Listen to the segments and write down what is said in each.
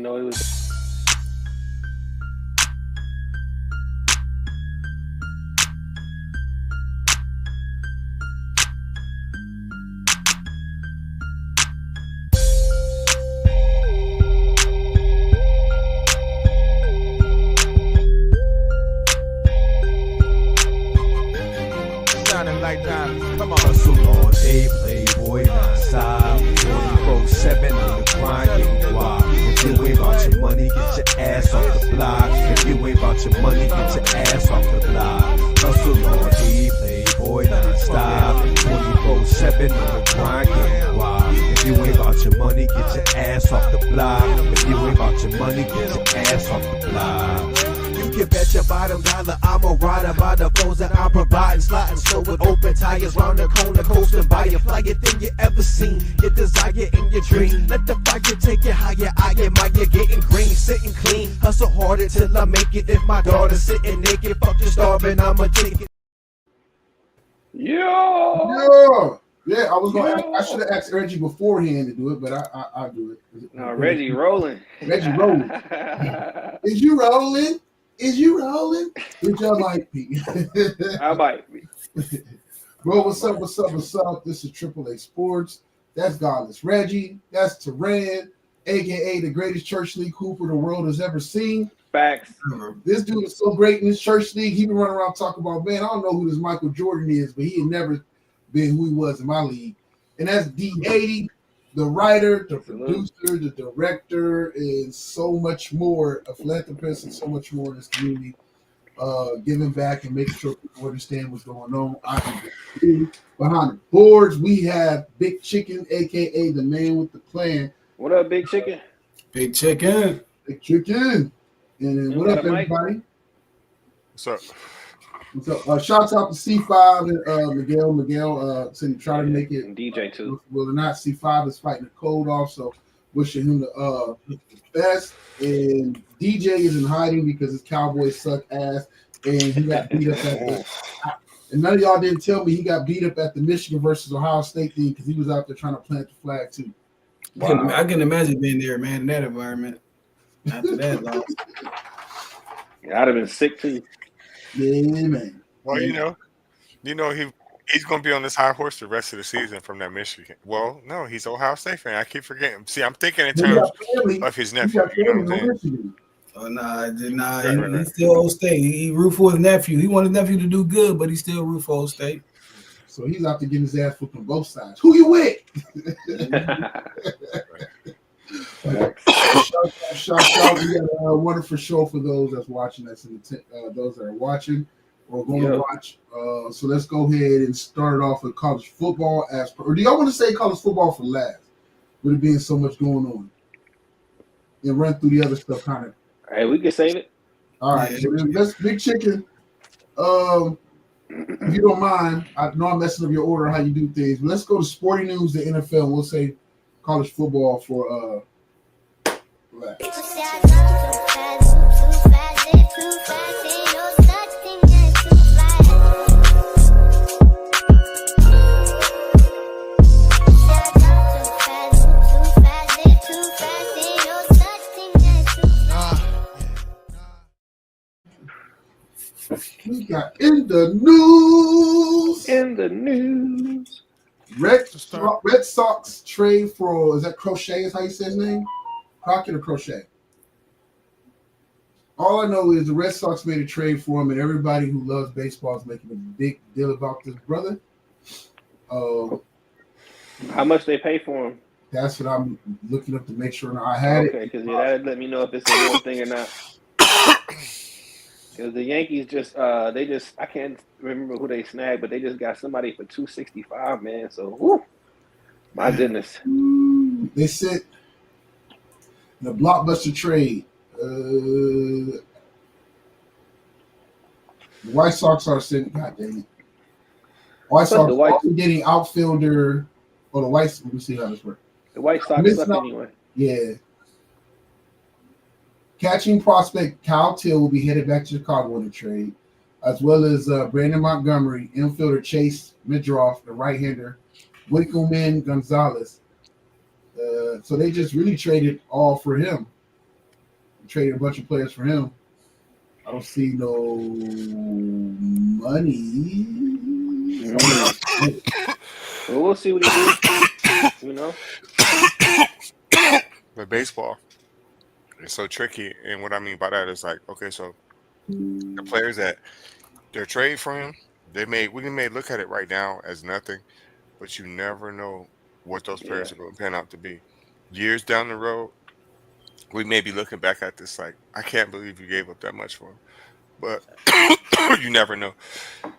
didn't know it was. Come on, hustle all day, playboy, non-stop, 24/7 on the grind, getting wild. If you ain't about your money, get your ass off the block. If you ain't about your money, get your ass off the block. Hustle all day, playboy, non-stop, 24/7 on the grind, getting wild. If you ain't about your money, get your ass off the block. If you ain't about your money, get your ass off the block. You can bet your bottom dollar I'm a rider by the foes that I'm providing. Sliding slow with open tires round the corner, coasting by a flyer thing you ever seen. Your desire in your dream. Let the fire take you higher. I admire getting green, sitting clean. Hustle harder till I make it. If my daughter's sitting naked, fuck you starving, I'ma take it. Yo! Yeah, I was going. I should have asked Reggie beforehand to do it, but I do it. No, Reggie rolling. Reggie rolling. Is you rolling? Is you rolling? Which I might be. I might be. Bro, what's up? What's up? What's up? This is AAA Sports. That's Godless Reggie. That's Teran, aka the greatest church league hooper the world has ever seen. Facts. This dude is so great in this church league. He been running around talking about, man, I don't know who this Michael Jordan is, but he had never been who he was in my league. And that's D80, the writer, the producer, the director, and so much more, a philanthropist and so much more in this community, giving back and making sure people understand what's going on. Behind the boards, we have Big Chicken, a.k.a. the man with the plan. What up, Big Chicken? Big Chicken. Big Chicken. And what up, everybody? What's up? So, shouts out to C5 and Miguel. Miguel said he tried to make it. And DJ too. Well, or not, C5 is fighting the cold off, so wishing him the best. And DJ is in hiding because his Cowboys suck ass, and he got beat up at the. And none of y'all didn't tell me he got beat up at the Michigan versus Ohio State thing because he was out there trying to plant the flag too. Wow. I can imagine being there, man, in that environment. After that loss. Yeah, I'd have been sick too. Yeah, man. Well, you know he's going to be on this high horse the rest of the season from that Michigan. Well, no, he's Ohio State fan. I keep forgetting. See, I'm thinking in terms of his nephew. You know what I'm saying? Oh, nah, he's still Old State. He root for his nephew. He want his nephew to do good, but he still root for Old State. So he's out to get his ass whooped on both sides. Who you with? Shout out. We got a wonderful show for those that's watching. That's in those that are watching or going to watch. So let's go ahead and start it off with college football. Or do y'all want to say college football for last? With it being so much going on, and run through the other stuff, kind of. Hey, we can save it. All right, so let's Big Chicken. If you don't mind, I know I'm messing up your order how you do things, but let's go to sporting news, the NFL. We'll say college football for last. We got in the news. Red Sox trade for, is that Crochet? Is how you say his name? Crockett or Crochet? All I know is the Red Sox made a trade for him, and everybody who loves baseball is making a big deal about this brother. How much they pay for him? That's what I'm looking up to make sure I had it. Okay, because that'd let me know if it's a real thing or not. Because the Yankees I can't remember who they snagged, but they just got somebody for $265, man. So, whoo, my goodness. They sent the blockbuster trade. The White Sox are sitting. God dang it! White Sox are getting outfielder. Oh, let me see how this works. The White Sox suck anyway. Yeah. Catching prospect Kyle Till will be headed back to Chicago in the trade, as well as Brandon Montgomery, infielder Chase Midroff, the right-hander, Wickleman Gonzalez. So they just really traded all for him. traded a bunch of players for him. I don't see no money. Well, we'll see what he do. You know. But baseball is so tricky, and what I mean by that is like, okay, so the players that they're trading for him, we may look at it right now as nothing, but you never know what those players are going to pan out to be. Years down the road, we may be looking back at this like, I can't believe you gave up that much for him. But you never know. I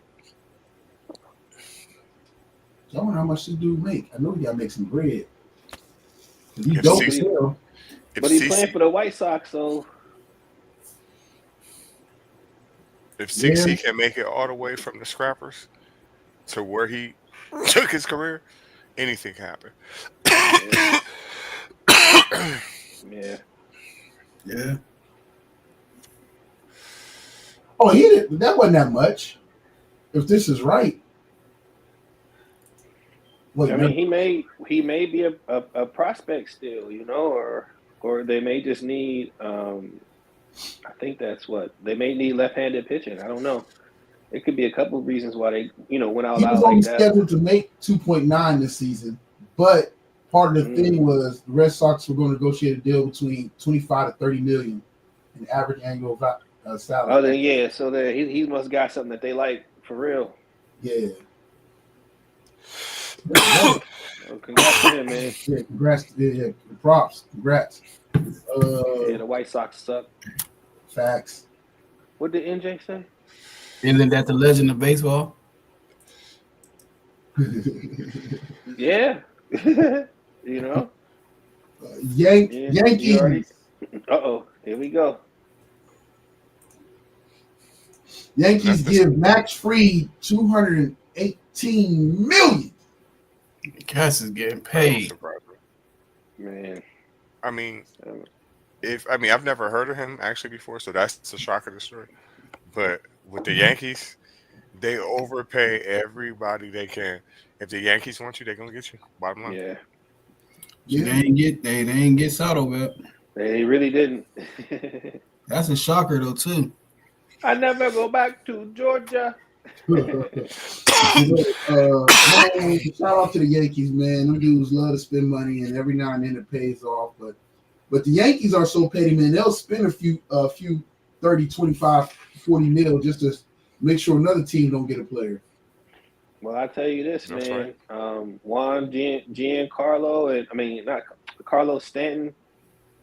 wonder how much this dude make. I know he got to make some bread. He dope as hell. But he's playing for the White Sox, so. If CC can make it all the way from the scrappers to where he took his career, anything can happen. Yeah. Oh, he didn't. That wasn't that much. If this is right. Wait, I mean, he may be a prospect still, you know, or they may just need. I think that's what they may need left-handed pitching. I don't know. It could be a couple of reasons why they, went out. He was only scheduled to make 2.9 this season, but part of the thing was the Red Sox were going to negotiate a deal between 25 to 30 million in average annual salary. Oh, then yeah. So he must got something that they like for real. Yeah. Well, congrats to him, man. Yeah, congrats. Yeah, props. Congrats. The White Sox suck. Facts. What did NJ say? Isn't that the legend of baseball? Yeah. Yankees. Here we go. Yankees give Max Fried $218 million. Cass is getting paid. Man. I mean, I've never heard of him actually before, so that's a shock of the story. But with the Yankees, they overpay everybody they can. If the Yankees want you, they're gonna get you. Bottom line. Yeah. They ain't get Soto back. They really didn't. That's a shocker though too. I never go back to Georgia. Shout out to the Yankees, man. Them dudes love to spend money, and every now and then it pays off. But the Yankees are so petty, man. They'll spend a few 30, 25, 40 mil just to make sure another team don't get a player. Well, I tell you this, That's man. right. Juan Giancarlo, not Carlos Stanton,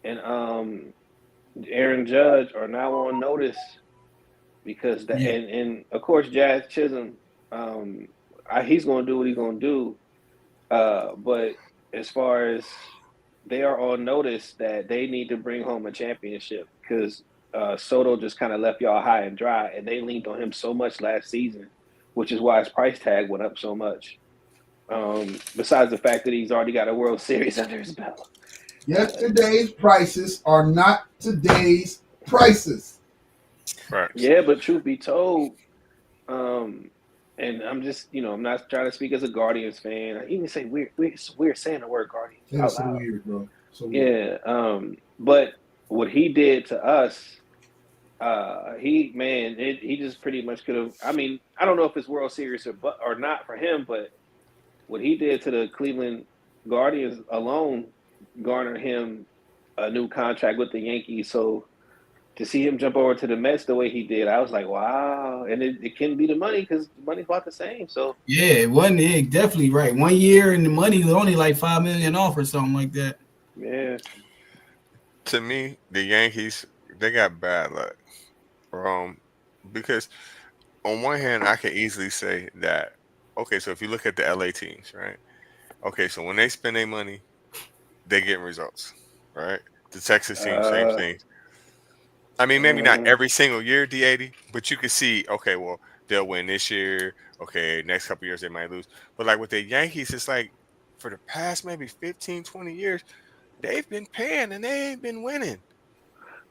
and Aaron Judge are now on notice because and of course Jazz Chisholm, he's going to do what he's going to do. But as far as they are on notice that they need to bring home a championship because Soto just kind of left y'all high and dry, and they leaned on him so much last season, which is why his price tag went up so much. Besides the fact that he's already got a World Series under his belt. Yesterday's prices are not today's prices. Right. Yeah, but truth be told, and I'm just, I'm not trying to speak as a Guardians fan. I even say we're saying the word Guardians. That's so weird, bro. So weird. Yeah. But what he did to us, he just pretty much could have. I mean, I don't know if it's World Series or not for him, but what he did to the Cleveland Guardians alone garnered him a new contract with the Yankees. So to see him jump over to the Mets the way he did, I was like, wow. And it can be the money because the money's about the same. So yeah, it wasn't definitely right. 1 year and the money was only like $5 million off or something like that. Yeah. To me, the Yankees, they got bad luck. Because on one hand, I can easily say that, okay, so if you look at the LA teams, right? Okay, so when they spend their money, they get results, right? The Texas team, same thing. I mean, maybe not every single year, D80, but you can see, okay, well, they'll win this year. Okay, next couple years they might lose. But like with the Yankees, it's like for the past maybe 15, 20 years, they've been paying and they ain't been winning.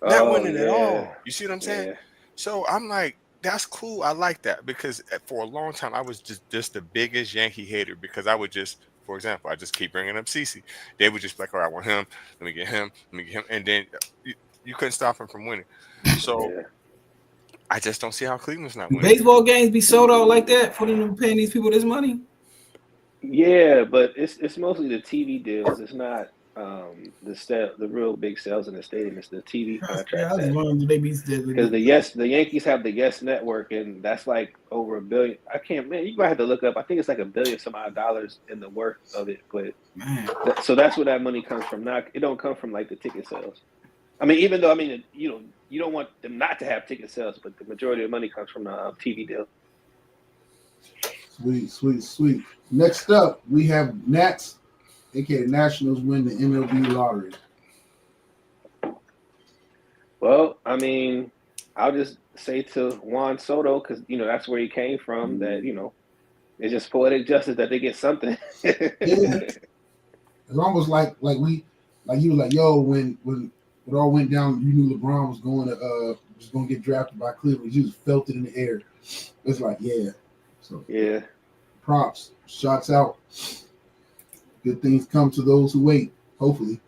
Not winning at all. You see what I'm saying? Yeah. So I'm like, that's cool. I like that because for a long time I was just the biggest Yankee hater because I would just, for example, I just keep bringing up CC. They would just be like, all right, I want him. Let me get him. And then you You couldn't stop him from winning. So Yeah. I just don't see how Cleveland's not winning. Baseball games be sold out like that for them paying these people this money. Yeah, but it's mostly the TV deals. It's not the real big sales in the stadium. It's the TV Yeah, contracts. I was wondering, do they be Because the Yankees have the Yes Network, and that's like over $1 billion. I can't, man. You might have to look up. I think it's like $1 billion some odd dollars in the worth of it. But man. so that's where that money comes from. Not it don't come from like the ticket sales. I mean, even though you don't want them not to have ticket sales, but the majority of the money comes from the TV deal. Sweet. Next up, we have Nats, aka Nationals, win the MLB lottery. Well, I mean, I'll just say to Juan Soto, because that's where he came from, that it's just poetic justice that they get something. Yeah. It's almost like he was like, yo, when it all went down, you knew LeBron was going to get drafted by Cleveland. You just felt it in the air. It's like, yeah. So Yeah. Props, shots out. Good things come to those who wait. Hopefully.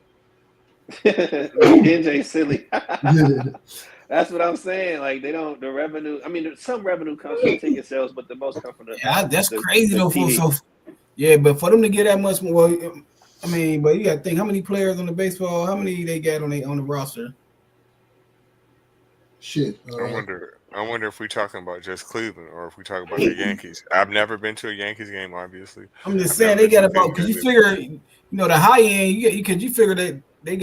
NJ silly. That's what I'm saying. Like they don't the revenue. I mean, some revenue comes from ticket sales, but the most comes from the. Yeah, that's crazy though. TV. Yeah, but for them to get that much more, I mean, but you got to think how many players on the baseball, how many they got on the roster. Shit. I wonder if we're talking about just Cleveland or if we talk about the Yankees. I've never been to a Yankees game, obviously. I'm just saying they got about because you figure, the high end, you figure that they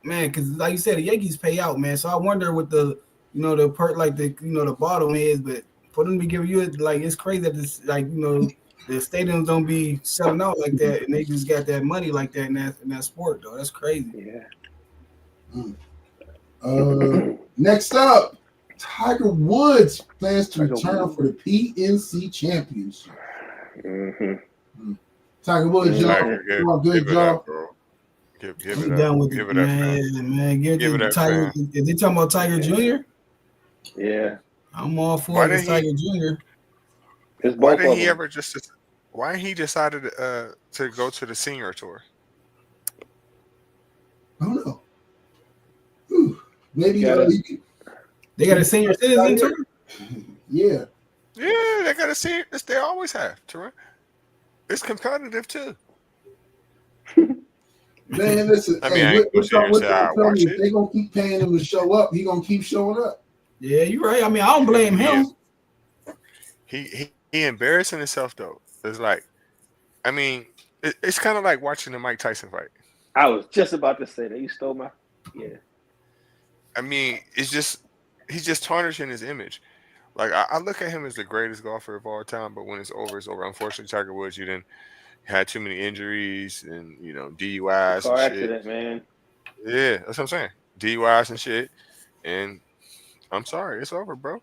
man, because like you said, the Yankees pay out, man. So I wonder what the the bottom is, but for them to give you it's crazy that this the stadiums don't be selling out like that, and they just got that money like that in that sport though. That's crazy. Yeah. Next up, Tiger Woods plans to return for the PNC Championship. Mm-hmm. Tiger Woods, y'all, good job. Give it up. Give it up, man. Give it to Tiger. Is they talking about Tiger Jr.? Yeah. I'm all for it. Tiger Jr. Why didn't he ever why he decided to go to the senior tour? I don't know. Maybe they got a senior citizen tour? Yeah. Yeah, they got a senior. They always have, Teron. It's competitive too. Man, listen. I mean, if they gonna keep paying him to show up, he gonna keep showing up. Yeah, you're right. I mean, I don't blame him. He embarrassing himself though. It's like, I mean, it's kind of like watching the Mike Tyson fight. I was just about to say that. You stole my. Yeah. I mean, he's just tarnishing his image. Like I look at him as the greatest golfer of all time, but when it's over, it's over. Unfortunately, Tiger Woods, you didn't had too many injuries and DUIs Car and accident, shit. Man. Yeah, that's what I'm saying. DUIs and shit. And I'm sorry, it's over, bro.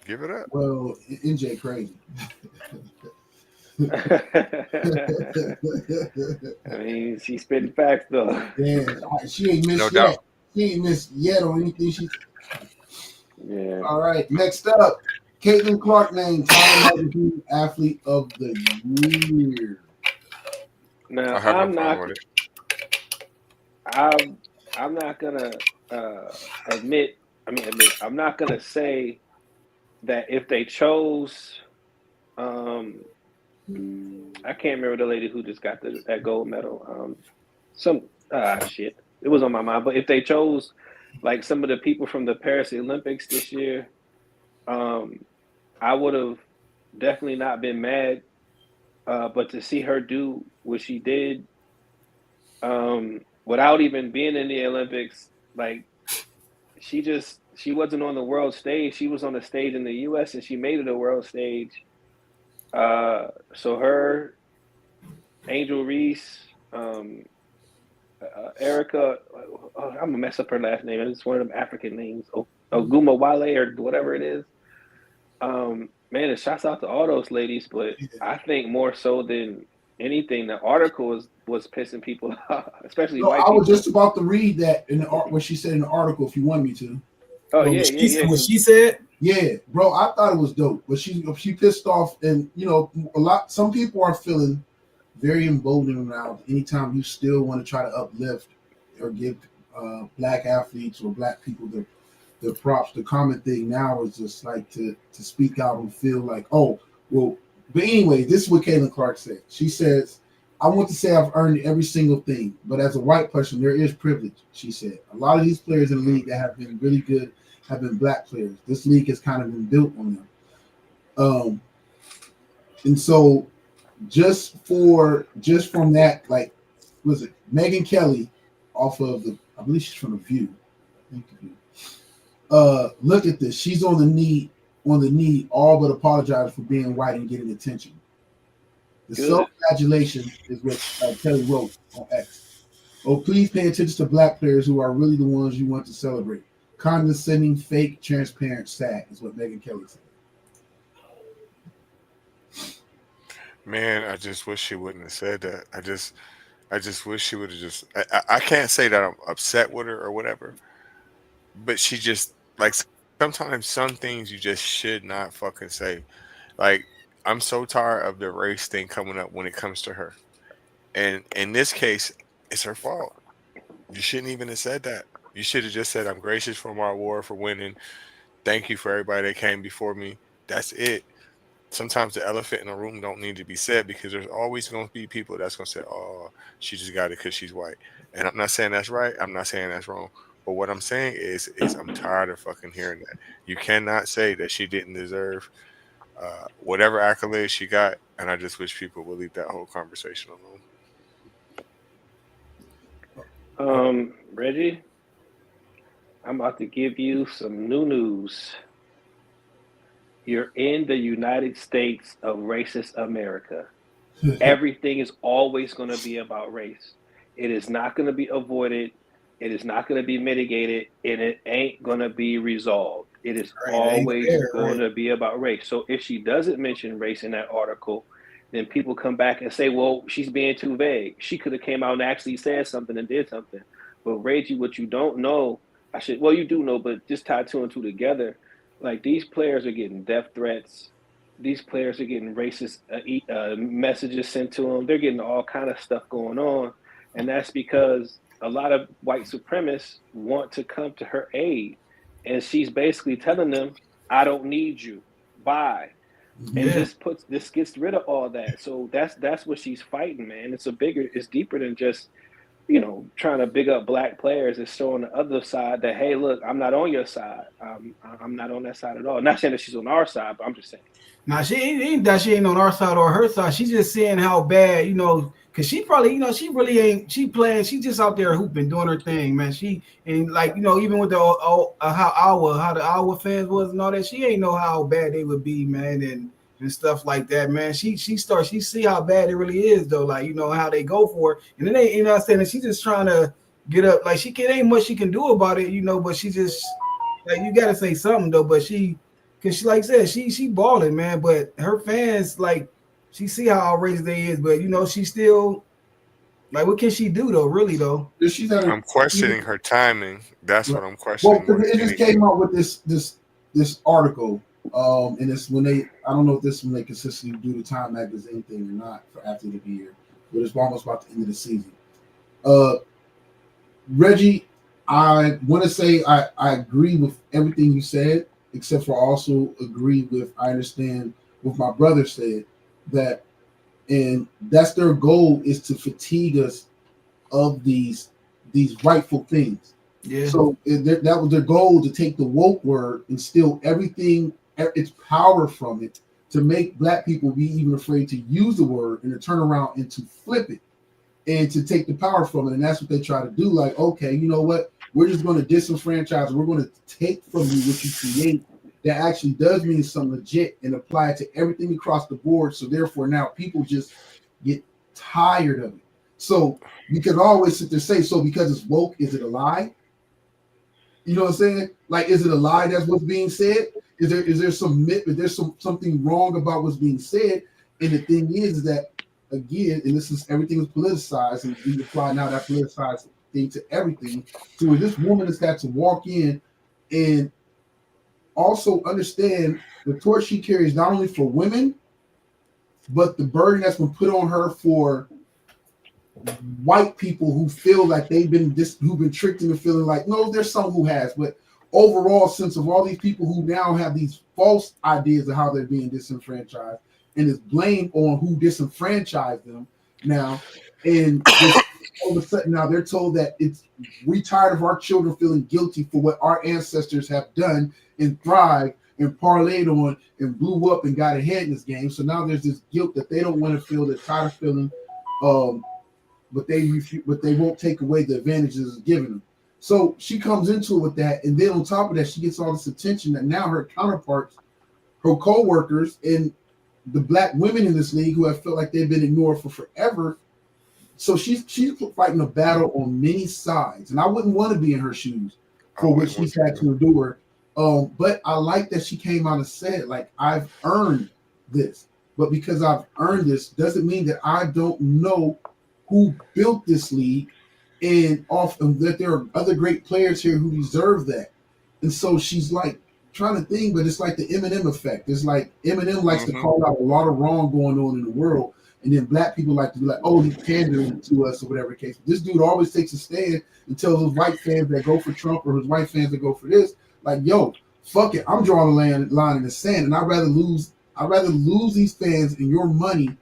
Give it up. Well, NJ crazy. I mean, she's spitting facts though. Yeah, she ain't missed yet. Doubt. She ain't missed yet on anything. Yeah. All right. Next up, Caitlin Clark named Time Athlete of the Year. Now I'm not gonna admit. I'm not gonna say that if they chose. I can't remember the lady who just got that gold medal. Shit. It was on my mind. But if they chose like some of the people from the Paris Olympics this year, I would have definitely not been mad. But to see her do what she did without even being in the Olympics, like she wasn't on the world stage. She was on the stage in the US and she made it a world stage. So her, Angel Reese, Erica, I'm gonna mess up her last name. It's one of them African names, Oguma Wale or whatever it is. Man, it shouts out to all those ladies, but I think more so than anything, the article was pissing people off, especially white people. I was just about to read that in what she said in the article. If you want me to. Oh yeah. What she said. Yeah, bro, I thought it was dope, but she pissed off, and some people are feeling very emboldened around anytime you still want to try to uplift or give black athletes or black people, the props, the common thing now is just like to speak out and feel like, oh, well, but anyway, this is what Caitlin Clark said. She says, I want to say I've earned every single thing, but as a white person, there is privilege, she said. A lot of these players in the league that have been really good have been black players. This league has kind of been built on them. And so just from that, like, was it Megyn Kelly off of I believe she's from The View. Look at this. She's on the knee, all but apologize for being white and getting attention. The self-flagellation is what Kelly wrote on X. Oh, please pay attention to black players who are really the ones you want to celebrate. Condescending, fake, transparent, sad is what Megyn Kelly said. Man, I just wish she wouldn't have said that. I just wish she would have just. I can't say that I'm upset with her or whatever, but she just, like, sometimes some things you just should not fucking say. Like, I'm so tired of the race thing coming up when it comes to her, and in this case, it's her fault. You shouldn't even have said that. You should have just said, "I'm gracious for my award for winning. Thank you for everybody that came before me." That's it. Sometimes the elephant in the room don't need to be said, because there's always going to be people that's going to say, "Oh, she just got it because she's white." And I'm not saying that's right. I'm not saying that's wrong. But what I'm saying is I'm tired of fucking hearing that. You cannot say that she didn't deserve whatever accolades she got. And I just wish people would leave that whole conversation alone. Reggie, I'm about to give you some new news. You're in the United States of racist America. Everything is always going to be about race. It is not going to be avoided. It is not going to be mitigated, and it ain't going to be resolved. It is always going to be about race. So if she doesn't mention race in that article, then people come back and say, well, she's being too vague. She could have came out and actually said something and did something. But Reggie, what you don't know, you do know, but just tie two and two together. Like, these players are getting death threats. These players are getting racist messages sent to them. They're getting all kind of stuff going on. And that's because a lot of white supremacists want to come to her aid. And she's basically telling them, I don't need you. Bye. Yeah. And this gets rid of all that. So that's what she's fighting, man. It's deeper than just, trying to big up black players. It's showing the other side that, hey, look, I'm not on your side. I'm not on that side at all. Not saying that she's on our side, but I'm just saying. Nah, she ain't on our side or her side. She's just saying how bad, because she probably, she really ain't. She playing. She just out there hooping, doing her thing, man. She and even with the how the Iowa fans was and all that, she ain't know how bad they would be, man, and stuff like that, man. She see how bad it really is, though. Like, how they go for it, and then they, I'm saying, she's just trying to get up. Like, ain't much she can do about it, but she just, like, you got to say something though. But because she, like I said, she balling, man. But her fans, like, she see how outrageous they is, but she still, like, what can she do though? Really though, I'm questioning her timing. That's what I'm questioning. Well, it just came out with this article, and it's when I don't know if this when they consistently do the Time Magazine thing or not for after the year, but it's almost about the end of the season. Reggie, I want to say I agree with everything you said, except for also agree with, I understand what my brother said, that, and that's their goal, is to fatigue us of these rightful things. Yeah. So that was their goal, to take the woke word and steal everything, its power from it, to make black people be even afraid to use the word, and to turn around and to flip it and to take the power from it. And that's what they try to do. Like, okay, you know what? We're just going to disenfranchise. We're going to take from you what you create that actually does mean something legit, and apply it to everything across the board. So therefore now people just get tired of it. So you can always sit there and say, so because it's woke, is it a lie? You know what I'm saying? Like, is it a lie that's what's being said? Is there some myth, but there's something wrong about what's being said? And the thing is that, again, and everything is politicized, and we apply now that politicized thing to everything. So where this woman has got to walk in and also understand the torch she carries, not only for women, but the burden that's been put on her for white people who feel like who've been tricked into feeling like, no, there's some who has, but overall sense of all these people who now have these false ideas of how they're being disenfranchised, and it's blame on who disenfranchised them now. And all of a sudden now they're told that we tired of our children feeling guilty for what our ancestors have done and thrived and parlayed on and blew up and got ahead in this game. So now there's this guilt that they don't want to feel, they're tired of feeling, but they won't take away the advantages it's given them. So she comes into it with that, and then on top of that, she gets all this attention that now her counterparts, her co-workers, and the black women in this league who have felt like they've been ignored for forever. So she's fighting a battle on many sides, and I wouldn't want to be in her shoes for what she's had to endure. But I like that she came out and said, like, I've earned this, but because I've earned this doesn't mean that I don't know who built this league, and that there are other great players here who deserve that. And so she's like trying to think, but it's like the Eminem effect. It's like Eminem likes to call out a lot of wrong going on in the world, and then black people like to be like, oh, he's pandering to us or whatever the case. This dude always takes a stand and tells those white fans that go for Trump or his white fans that go for this, like, yo, fuck it, I'm drawing a line in the sand, and I'd rather lose these fans and your money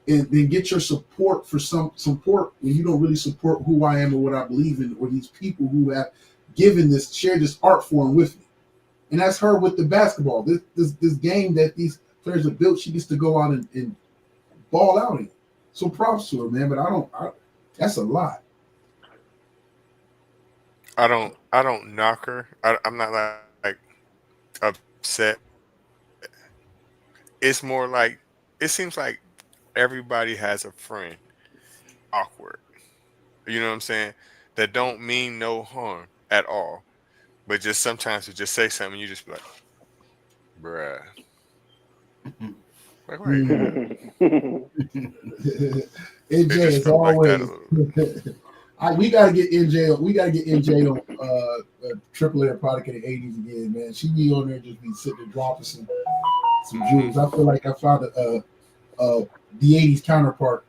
and then get your support for some support when you don't really support who I am or what I believe in, or these people who have shared this art form with me. And that's her with the basketball. This game that these players have built, she gets to go out and ball out in. So props to her, man. But that's a lot. I don't knock her. I'm not like upset. It's more like it seems like everybody has a friend awkward. You know what I'm saying? That don't mean no harm at all. But just sometimes you just say something, you just be like, bruh. Like, NJ is always. We gotta get NJ. We gotta get NJ on Triple A Product in the '80s again, man. She be on there just be sitting there dropping some jewels. I feel like I found the '80s counterpart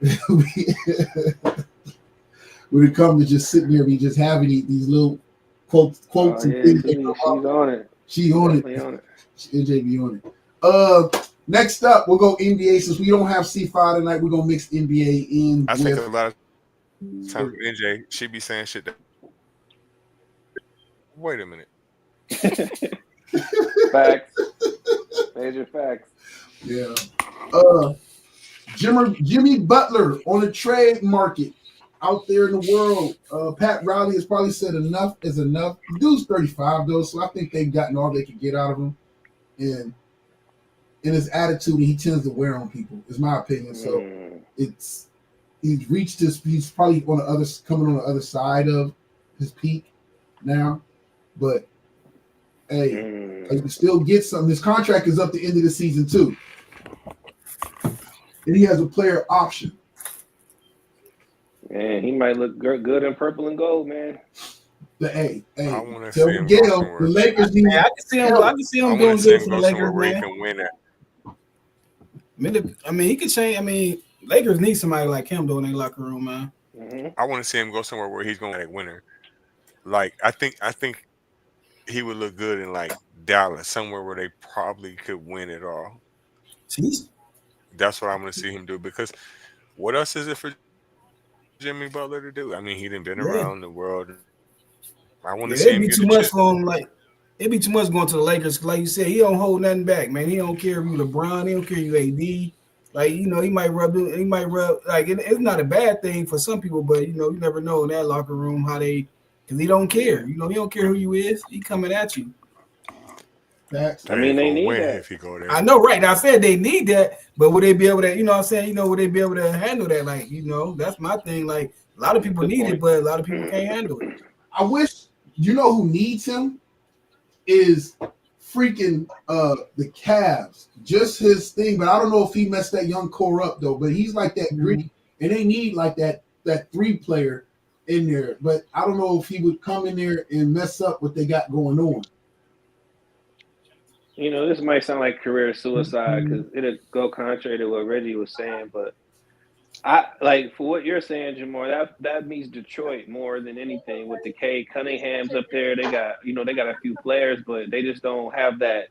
when it comes to just sitting there, be just having these little quotes and things. She's on it. She on it. NJ be on it. Next up, we'll go NBA. Since we don't have C5 tonight, we're gonna mix NBA in. I think a lot of times NJ, she be saying shit that. Wait a minute. Facts. Major facts. Yeah. Jimmy Butler on the trade market out there in the world. Pat Riley has probably said enough is enough. The dude's 35 though, so I think they've gotten all they could get out of him. And in his attitude, he tends to wear on people, is my opinion. So he's reached he's probably coming on the other side of his peak now. But hey, you can still get something. His contract is up the end of the season too. And he has a player option. Man, he might look good in purple and gold, man. Hey, I want to tell see him. Miguel, the Lakers need. I can see him doing good for the Lakers, where man. he can win it. I mean, he could change. I mean, Lakers need somebody like him though in their locker room, man. I want to see him go somewhere where he's going to be a winner. Like I think he would look good in like Dallas, somewhere where they probably could win it all. Jeez. That's what I'm going to see him do, because what else is it for Jimmy Butler to do? I mean, he done been around the world. I want to see him. It'd be too much for him. Like, it'd be too much going to the Lakers. Like you said, he don't hold nothing back, man. He don't care if you LeBron. He don't care if you AD. Like, you know, he might rub. Like, it's not a bad thing for some people, but you know, you never know in that locker room how they, because he don't care. You know, he don't care who you is. He coming at you. Facts. I mean, they need that. If you go there. I know, right? Now, I said they need that, but would they be able to? You know, what I'm saying, you know, would they be able to handle that? Like, you know, that's my thing. Like, a lot of people need it, but a lot of people can't handle it. I wish, you know, who needs him is freaking the Cavs. Just his thing, but I don't know if he messed that young core up though. But he's like that gritty, and they need like that 3-player in there. But I don't know if he would come in there and mess up what they got going on. You know, this might sound like career suicide because it'll go contrary to what Reggie was saying, but I like for what you're saying, Jamar. That means Detroit more than anything. With the K Cunningham's up there, they got they got a few players, but they just don't have that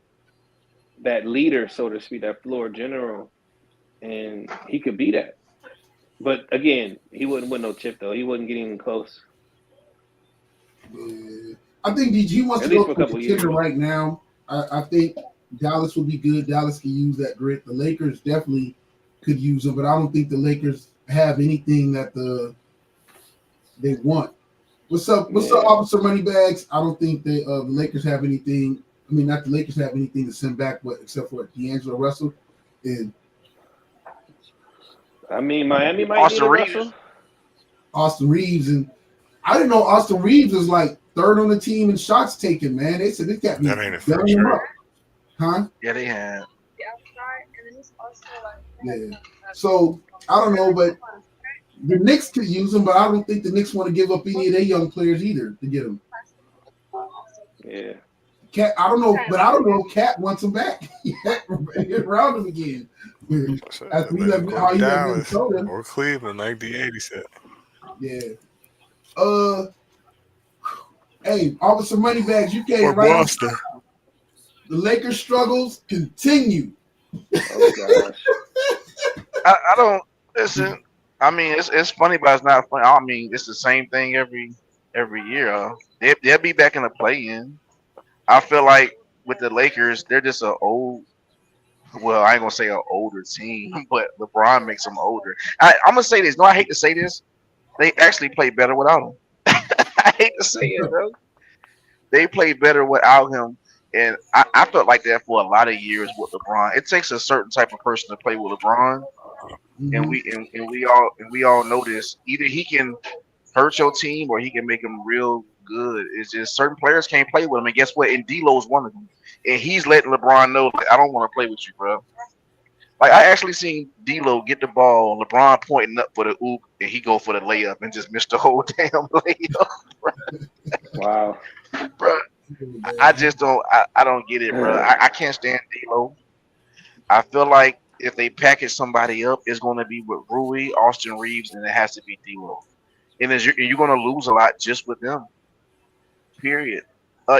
leader, so to speak, that floor general, and he could be that. But again, he wouldn't win no chip though. He wouldn't get even close. Yeah. I think he wants At to least go for a for couple contender years. right now. I think Dallas will be good. Dallas can use that grit. The Lakers definitely could use him, but I don't think the Lakers have anything that they want. What's up, Officer Moneybags? I don't think the Lakers have anything. I mean, not the Lakers have anything to send back, but except for D'Angelo Russell. And I mean, Miami might need a Russell. Austin Reeves, and I didn't know Austin Reeves was like third on the team in shots taken. Man, they said they got me. That ain't a fair trade. Huh? Yeah, they have. Yeah. So I don't know, but the Knicks could use him, but I don't think the Knicks want to give up any of their young players either to get him. Yeah. Cat, I don't know, but I don't know if Cat wants him back. Get around him again. After he left, how he left Minnesota or Cleveland, like D80 said. Yeah. Hey, Officer Moneybags, you came Or right Boston. on. The Lakers' struggles continue. Oh gosh. I don't listen. I mean, it's funny, but it's not funny. I mean, it's the same thing every year. They'll be back in the play-in. I feel like with the Lakers, they're just an old. Well, I ain't gonna say an older team, but LeBron makes them older. I'm gonna say this. No, I hate to say this. They actually play better without him. I hate to say it, bro. They play better without him, and I felt like that for a lot of years with LeBron. It takes a certain type of person to play with LeBron, and we all know this. Either he can hurt your team or he can make them real good. It's just certain players can't play with him, and guess what? And D'Lo's one of them, and he's letting LeBron know, like, I don't want to play with you, bro. Like, I actually seen D'Lo get the ball, LeBron pointing up for the oop, and he go for the layup and just missed the whole damn layup. Wow. Bro, I just don't. I don't get it, bro. I can't stand D'Lo. I feel like if they package somebody up, it's going to be with Rui, Austin Reeves, and it has to be D'Lo. And you're going to lose a lot just with them. Period.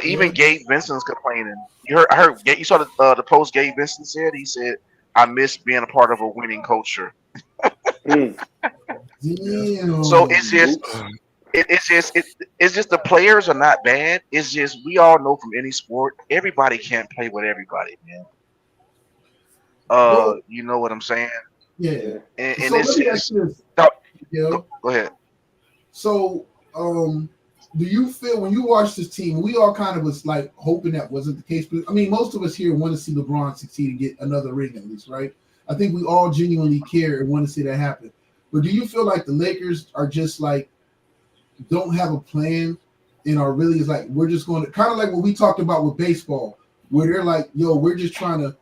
Even Gabe Vincent's complaining. I heard. You saw the post Gabe Vincent said. He said, "I miss being a part of a winning culture." Damn. So it's just. It's just the players are not bad. It's just we all know from any sport, everybody can't play with everybody, man. You know what I'm saying? Yeah. And So let me ask you this. Go ahead. So, do you feel when you watch this team, we all kind of was like hoping that wasn't the case, but I mean, most of us here want to see LeBron succeed and get another ring at least, right? I think we all genuinely care and want to see that happen. But do you feel like the Lakers are just like don't have a plan and are really is like we're just going to kind of like what we talked about with baseball, where they're like, yo, we're just trying to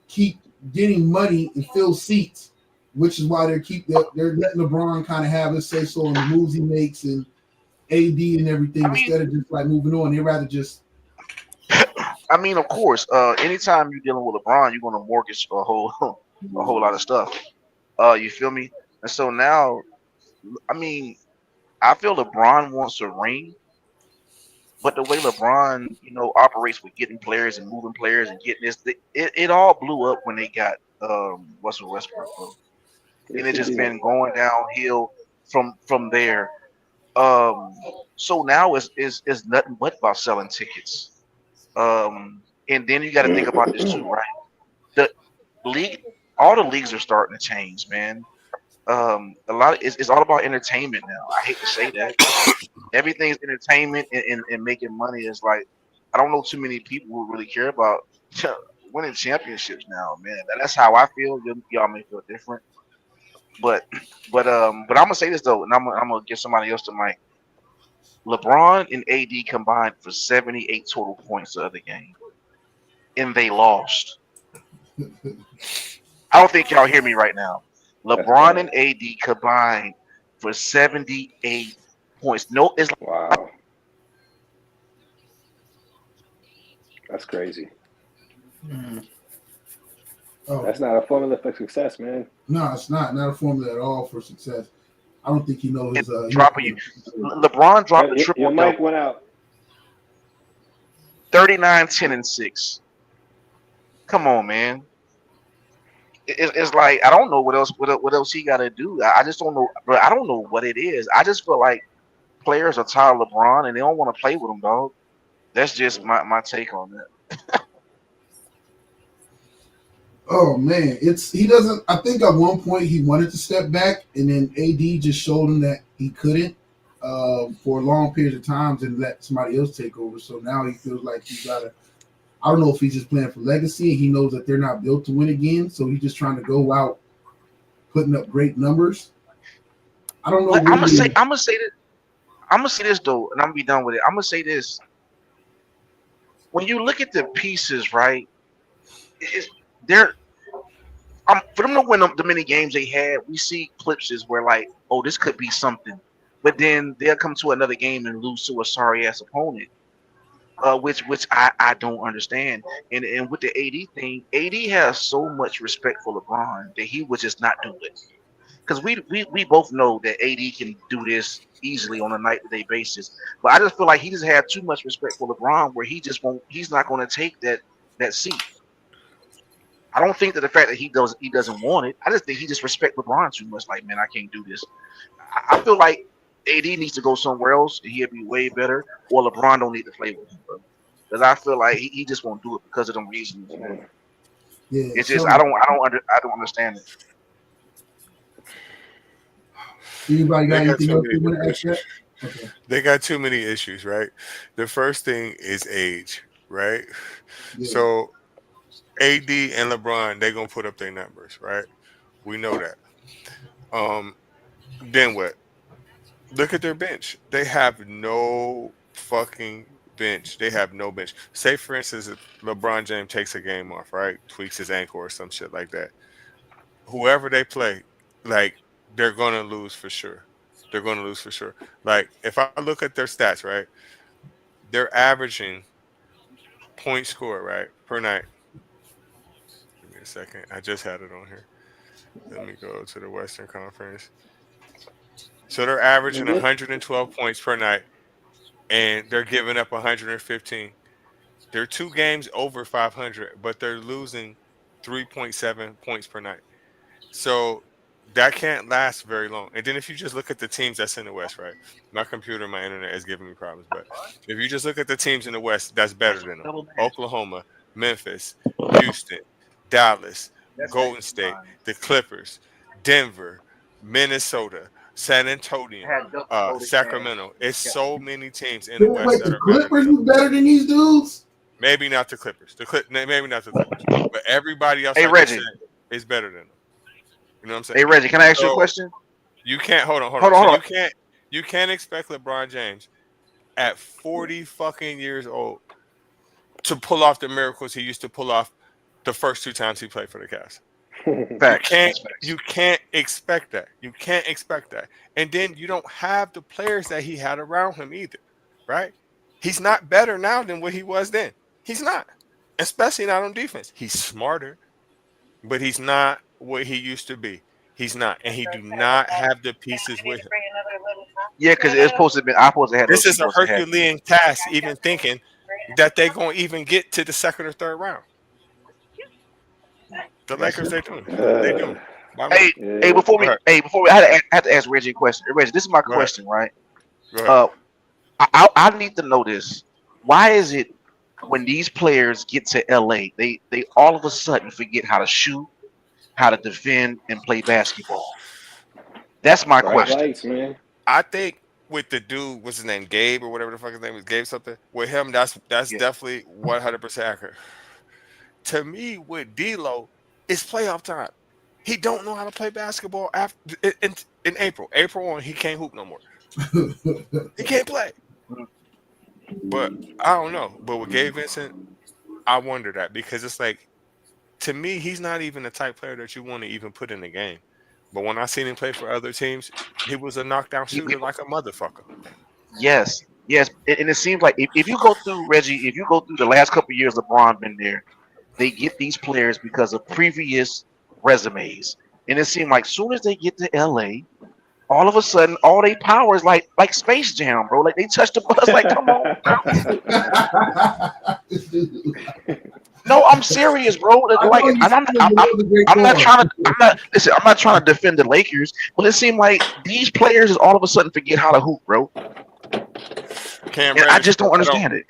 keep getting money and fill seats, which is why they're letting LeBron kind of have his say so on the moves he makes and AD and everything instead of just like moving on. They rather just. I mean, of course, anytime you're dealing with LeBron, you're going to mortgage a whole lot of stuff. You feel me? And so now, I mean, I feel LeBron wants a ring, but the way LeBron, operates with getting players and moving players and getting this, it all blew up when they got Russell Westbrook, bro. And it's just been going downhill from there. So now it's nothing but about selling tickets. And then you got to think about this too, right? The league, all the leagues are starting to change, man. A lot of it's all about entertainment now. I hate to say that. Everything's entertainment and making money is like I don't know too many people who really care about winning championships now, man. That's how I feel. Y'all may feel different, but I'm gonna say this though, and I'm gonna give somebody else the mic. LeBron and AD combined for 78 total points the other game, and they lost. I don't think y'all hear me right now. LeBron and AD combined for 78 points. No, it's wow. That's crazy. Oh, That's not a formula for success, man. no, it's not a formula at all for success. I don't think he knows his. Dropping you. LeBron dropped a Your triple mic double. went out. 39, 10, and 6. Come on, man. It's like I don't know what else he got to do. I just don't know, bro. I don't know what it is. I just feel like players are tired of LeBron and they don't want to play with him, dog. That's just my take on that. Oh man, he doesn't. I think at one point he wanted to step back, and then AD just showed him that he couldn't for long periods of times and let somebody else take over. So now he feels like he gotta. I don't know if he's just playing for legacy and he knows that they're not built to win again, so he's just trying to go out putting up great numbers. I don't know. I'm gonna say this though, and I'm gonna be done with it. I'm gonna say this. When you look at the pieces, right, they're for them to win the many games they had, we see clips where like, oh, this could be something, but then they'll come to another game and lose to a sorry ass opponent. Which I don't understand. And with the AD thing, AD has so much respect for LeBron that he would just not do it. Because we both know that AD can do this easily on a night-to-day basis. But I just feel like he just had too much respect for LeBron where he's not going to take that seat. I don't think that the fact that he doesn't want it, I just think he just respects LeBron too much. Like, man, I can't do this. I feel like AD needs to go somewhere else and he'll be way better, or LeBron don't need to play with him, bro. Because I feel like he just won't do it because of them reasons. Man. Yeah, It's just I don't understand it. Anybody got They got anything too else many you want to add? issues. Okay. They got too many issues, right? The first thing is age, right? Yeah. So AD and LeBron, they're gonna put up their numbers, right? We know that. Then what? Look at their bench. They have no fucking bench. They have no bench. Say, for instance, if LeBron James takes a game off, right? Tweaks his ankle or some shit like that. Whoever they play, like, they're going to lose for sure. They're going to lose for sure. Like, if I look at their stats, right? They're averaging point score, right, per night. Give me a second. I just had it on here. Let me go to the Western Conference. So they're averaging 112 points per night, and they're giving up 115. They're 2 games over 500, but they're losing 3.7 points per night. So that can't last very long. And then if you just look at the teams that's in the West, right? My computer, my internet is giving me problems, but if you just look at the teams in the West that's better than them: Oklahoma, Memphis, Houston, Dallas, Golden State, the Clippers, Denver, Minnesota, San Antonio, Sacramento. It's so many teams in the West Wait, that the are better Clippers than is better than these dudes? Maybe not the Clippers. Maybe not the Clippers, but everybody else Hey, Reggie. is better than them. You know what I'm saying? Hey, Reggie, can I ask you a question? You can't hold on. on. You can't expect LeBron James at 40 fucking years old to pull off the miracles he used to pull off the first 2 times he played for the Cavs. You can't expect that. You can't expect that. And then you don't have the players that he had around him either, right? He's not better now than what he was then. He's not, especially not on defense. He's smarter, but he's not what he used to be. He's not, and he do not have the pieces with him. Yeah, because it's supposed to be. I'm supposed to have. This is a Herculean task, even thinking that they're going to even get to the 2nd or 3rd round. The Lakers, they doing. They doing. Hey, before we, I had to ask Reggie a question. Reggie, this is my question, right? I need to know this. Why is it when these players get to LA, they all of a sudden forget how to shoot, how to defend, and play basketball? That's my question. Lights, man. I think with the dude, what's his name, Gabe or whatever the fuck his name is, Gabe something. With him, that's definitely 100% accurate. To me, with D'Lo, it's playoff time. He don't know how to play basketball after in April. April on, he can't hoop no more. He can't play. But I don't know. But with Gabe Vincent, I wonder that, because it's like, to me, he's not even the type player that you want to even put in the game. But when I seen him play for other teams, he was a knockdown shooter like a motherfucker. Yes. And it seems like if you go through, Reggie, if you go through the last couple of years LeBron been there, they get these players because of previous resumes. And it seemed like soon as they get to LA, all of a sudden, all they power is like Space Jam, bro. Like they touch the bus, like come on, bro. No, I'm serious, bro. Like, and I'm not trying to. Listen, I'm not trying to defend the Lakers, but it seemed like these players is all of a sudden forget how to hoop, bro. Cam And I Reddish, just don't understand it.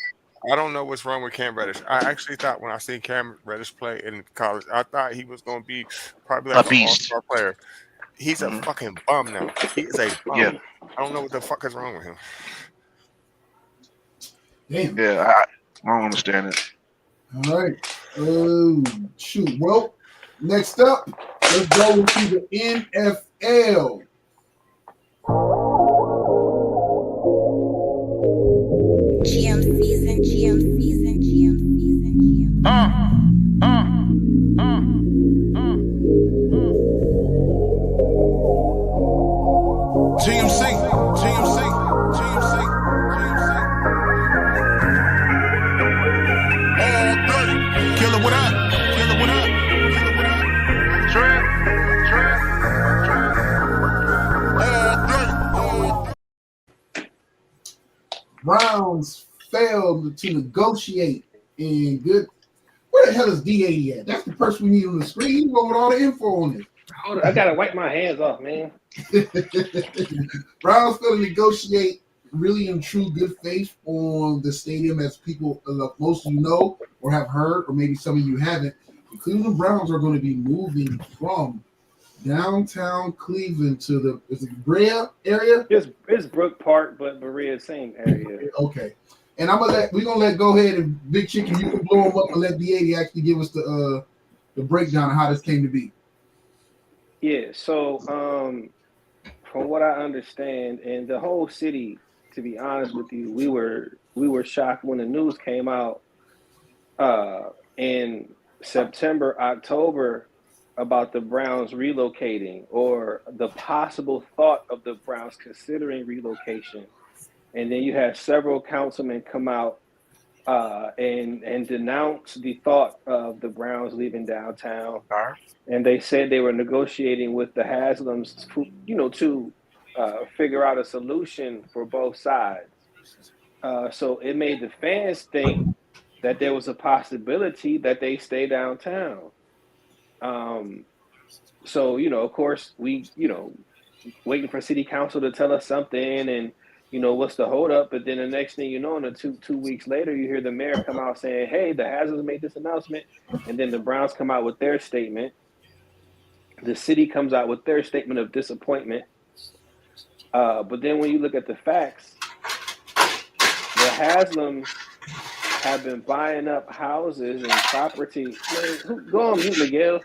I don't know what's wrong with Cam Reddish. I actually thought when I seen Cam Reddish play in college, I thought he was going to be probably like A an beast. all-star player. He's a fucking bum now. He is a bum. Yeah. I don't know what the fuck is wrong with him. Damn. Yeah, I don't understand it. All right. Shoot. Well, next up, let's go into the NFL. GM season. Killer, what up? Browns failed to negotiate in good. Where the hell is D80 at? That's the person we need on the screen. He's going with all the info on it. Hold on, I gotta wipe my hands off, man. Browns failed to negotiate really in true good faith on the stadium, as people, most of you know or have heard, or maybe some of you haven't. The Cleveland Browns are going to be moving from downtown Cleveland to the Brea area. It's Brook Park, but Berea, same area. Okay, and we're gonna let go ahead and Big Chicken, you can blow him up and let D80 actually give us the breakdown of how this came to be. Yeah. So from what I understand, and the whole city, to be honest with you, we were shocked when the news came out in September, October, about the Browns relocating, or the possible thought of the Browns considering relocation. And then you had several councilmen come out and denounce the thought of the Browns leaving downtown. And they said they were negotiating with the Haslams, to figure out a solution for both sides. So it made the fans think that there was a possibility that they stay downtown. So, of course, we, waiting for city council to tell us something and, what's the holdup. But then the next thing you know, in the two weeks later, you hear the mayor come out saying, hey, the Haslams made this announcement. And then the Browns come out with their statement. The city comes out with their statement of disappointment. But then when you look at the facts, the Haslams have been buying up houses and property. Man, go on mute, Miguel.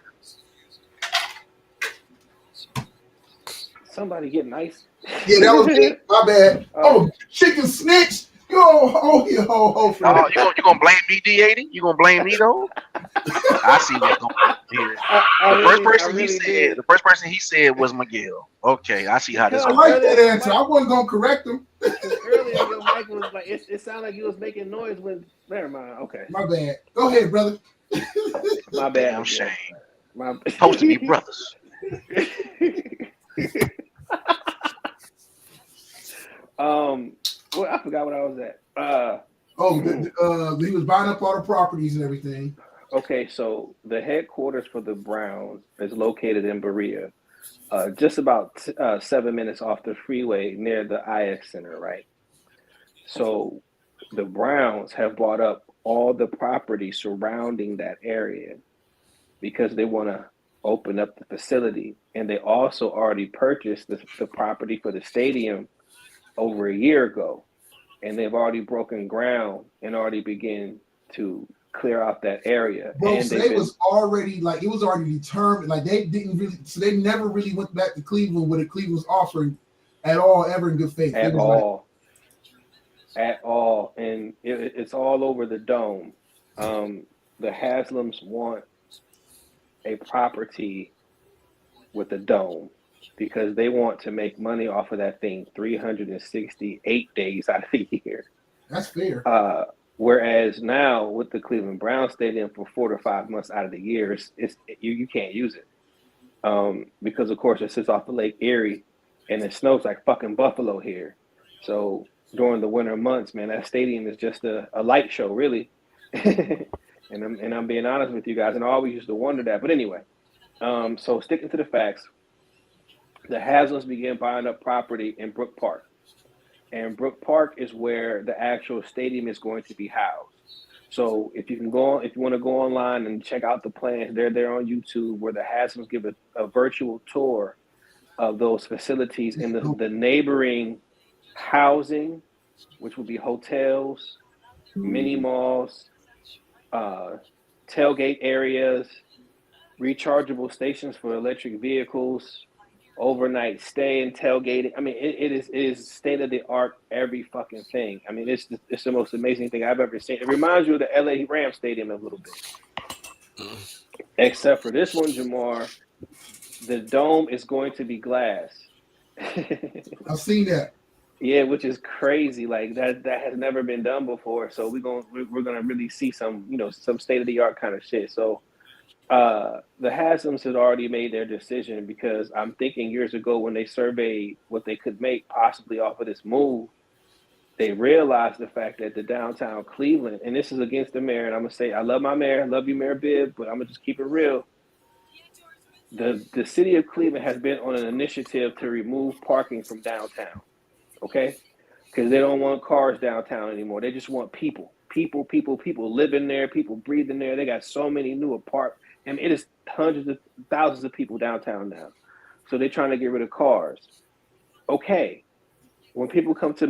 Somebody getting ice. Yeah, that was me. My bad. Oh, chicken snitch. Yo, you gonna blame me, D80? You gonna blame me though? I see what's going on here. The first person he said was Miguel. Okay, I see how this. I like that answer. I wasn't gonna correct him. Earlier, your mic was like it sounded like you was making noise when. Never mind. Okay. My bad. Go ahead, brother. My bad. Damn shame. Supposed to be brothers. Well, I forgot what I was at. He was buying up all the properties and everything. Okay, so the headquarters for the Browns is located in Berea, just about 7 minutes off the freeway near the IX Center, right? So the Browns have bought up all the property surrounding that area because they want to open up the facility. And they also already purchased the property for the stadium over a year ago. And they've already broken ground and already began to clear out that area. Bro, and so it was already determined. Like they didn't really, so they never really went back to Cleveland with Cleveland was offering at all, ever in good faith. At all. And it's all over the dome. The Haslams want a property with a dome because they want to make money off of that thing 368 days out of the year. That's fair. Whereas now with the Cleveland Browns Stadium for 4 to 5 months out of the year, you can't use it because of course it sits off the Lake Erie, and it snows like fucking Buffalo here. So during the winter months, man, that stadium is just a light show, really. and I'm being honest with you guys, and I always used to wonder that. But anyway, so sticking to the facts, the Haslams began buying up property in Brook Park. And Brook Park is where the actual stadium is going to be housed. So if you want to go online and check out the plans, they're there on YouTube, where the Haslams give a virtual tour of those facilities in the neighboring housing, which will be hotels, mini malls, tailgate areas, rechargeable stations for electric vehicles, overnight stay and tailgating. I mean, it is state of the art, every fucking thing. I mean, it's the most amazing thing I've ever seen. It reminds you of the LA Rams Stadium a little bit, except for this one, Jamar. The dome is going to be glass. I've seen that. Yeah, which is crazy. Like that has never been done before. So we're gonna really see some state of the art kind of shit. So the Haslams had already made their decision, because I'm thinking years ago when they surveyed what they could make possibly off of this move, they realized the fact that the downtown Cleveland, and this is against the mayor, and I'm gonna say I love my mayor, I love you, Mayor Bibb, but I'm gonna just keep it real. The city of Cleveland has been on an initiative to remove parking from downtown, okay? Because they don't want cars downtown anymore. They just want people living there, people breathing there. They got so many new apartments. I mean, it is hundreds of thousands of people downtown now. So they're trying to get rid of cars. Okay. When people come to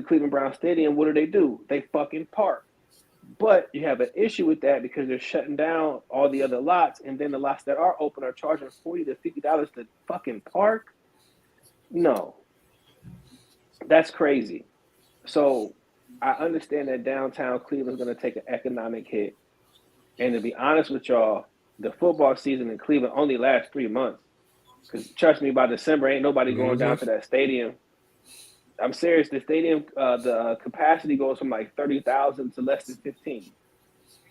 Cleveland Brown Stadium, what do? They fucking park. But you have an issue with that because they're shutting down all the other lots, and then the lots that are open are charging $40 to $50 to fucking park. No. That's crazy. So I understand that downtown Cleveland's going to take an economic hit. And to be honest with y'all, the football season in Cleveland only lasts 3 months. Because trust me, by December, ain't nobody going down to that stadium. I'm serious. The stadium, the capacity goes from like 30,000 to less than 15.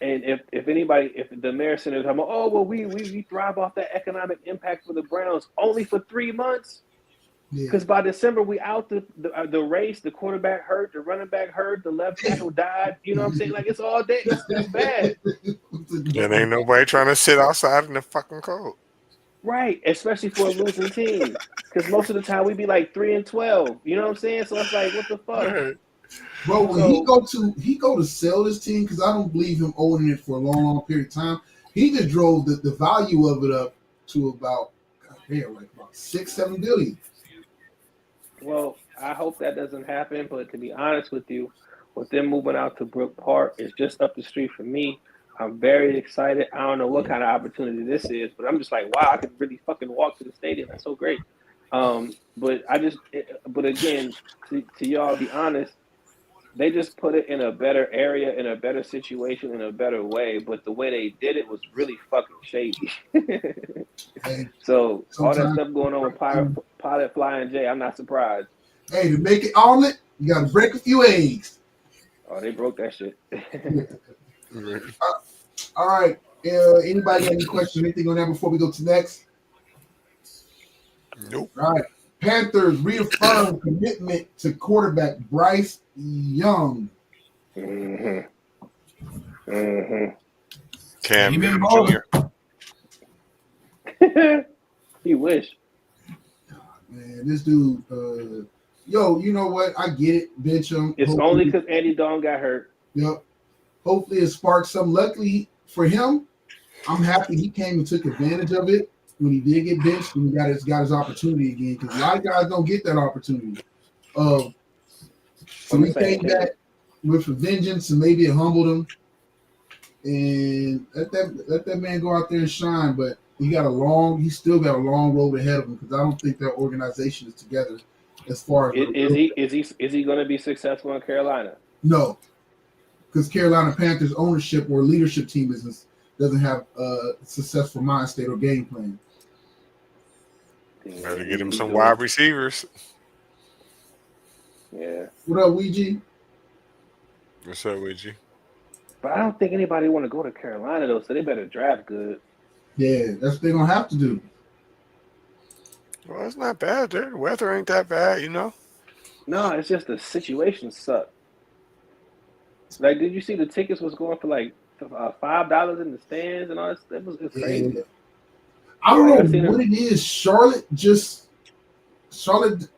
And if the mayor said, oh, well, we thrive off that economic impact for the Browns only for 3 months. Because by December, we out the race, the quarterback hurt, the running back hurt, the left tackle died. You know what I'm saying? Like, it's all day. It's bad. And ain't nobody trying to sit outside in the fucking cold. Right, especially for a losing team. Because most of the time we be like 3-12. You know what I'm saying? So it's like, what the fuck? Right. Bro, when he go to sell this team, because I don't believe him owning it for a long period of time. He just drove the value of it up to about about 6-7 billion. Well, I hope that doesn't happen. But to be honest with you, with them moving out to Brook Park, it's just up the street from me. I'm very excited. I don't know what kind of opportunity this is, but I'm just like, wow, I could really fucking walk to the stadium. That's so great. But again, to y'all be honest, they just put it in a better area, in a better situation, in a better way. But the way they did it was really fucking shady. So all that stuff going on with Pilot Flying J, I'm not surprised. Hey, to make it omelet, you got to break a few eggs. Oh, they broke that shit. All right. Anybody got any questions, anything on that before we go to next? Nope. All right. Panthers reaffirm commitment to quarterback Bryce Young. Cam He been Newton Jr. He wish. Man, this dude, you know what? I get it, bench him. It's only because Andy Dalton got hurt. Yep. Hopefully it sparked some. Luckily for him, I'm happy he came and took advantage of it when he did get benched and he got his opportunity again, because a lot of guys don't get that opportunity. So he came back with a vengeance, and maybe it humbled him. And let that man go out there and shine. But he still got a long road ahead of him, because I don't think that organization is together as far as is he going to be successful in Carolina? No, because Carolina Panthers ownership or leadership team doesn't have a successful mind state or game plan. Better get him some wide receivers. Yeah. What up, Ouija? What's up with you? But I don't think anybody want to go to Carolina though, so they better draft good. Yeah, that's what they're gonna have to do. Well, it's not bad there. The weather ain't that bad, you know. No, it's just the situation suck. Like, did you see the tickets was going for like $5 in the stands and all this? It's crazy. Yeah. I don't Like, I seen know what it. it is. Charlotte,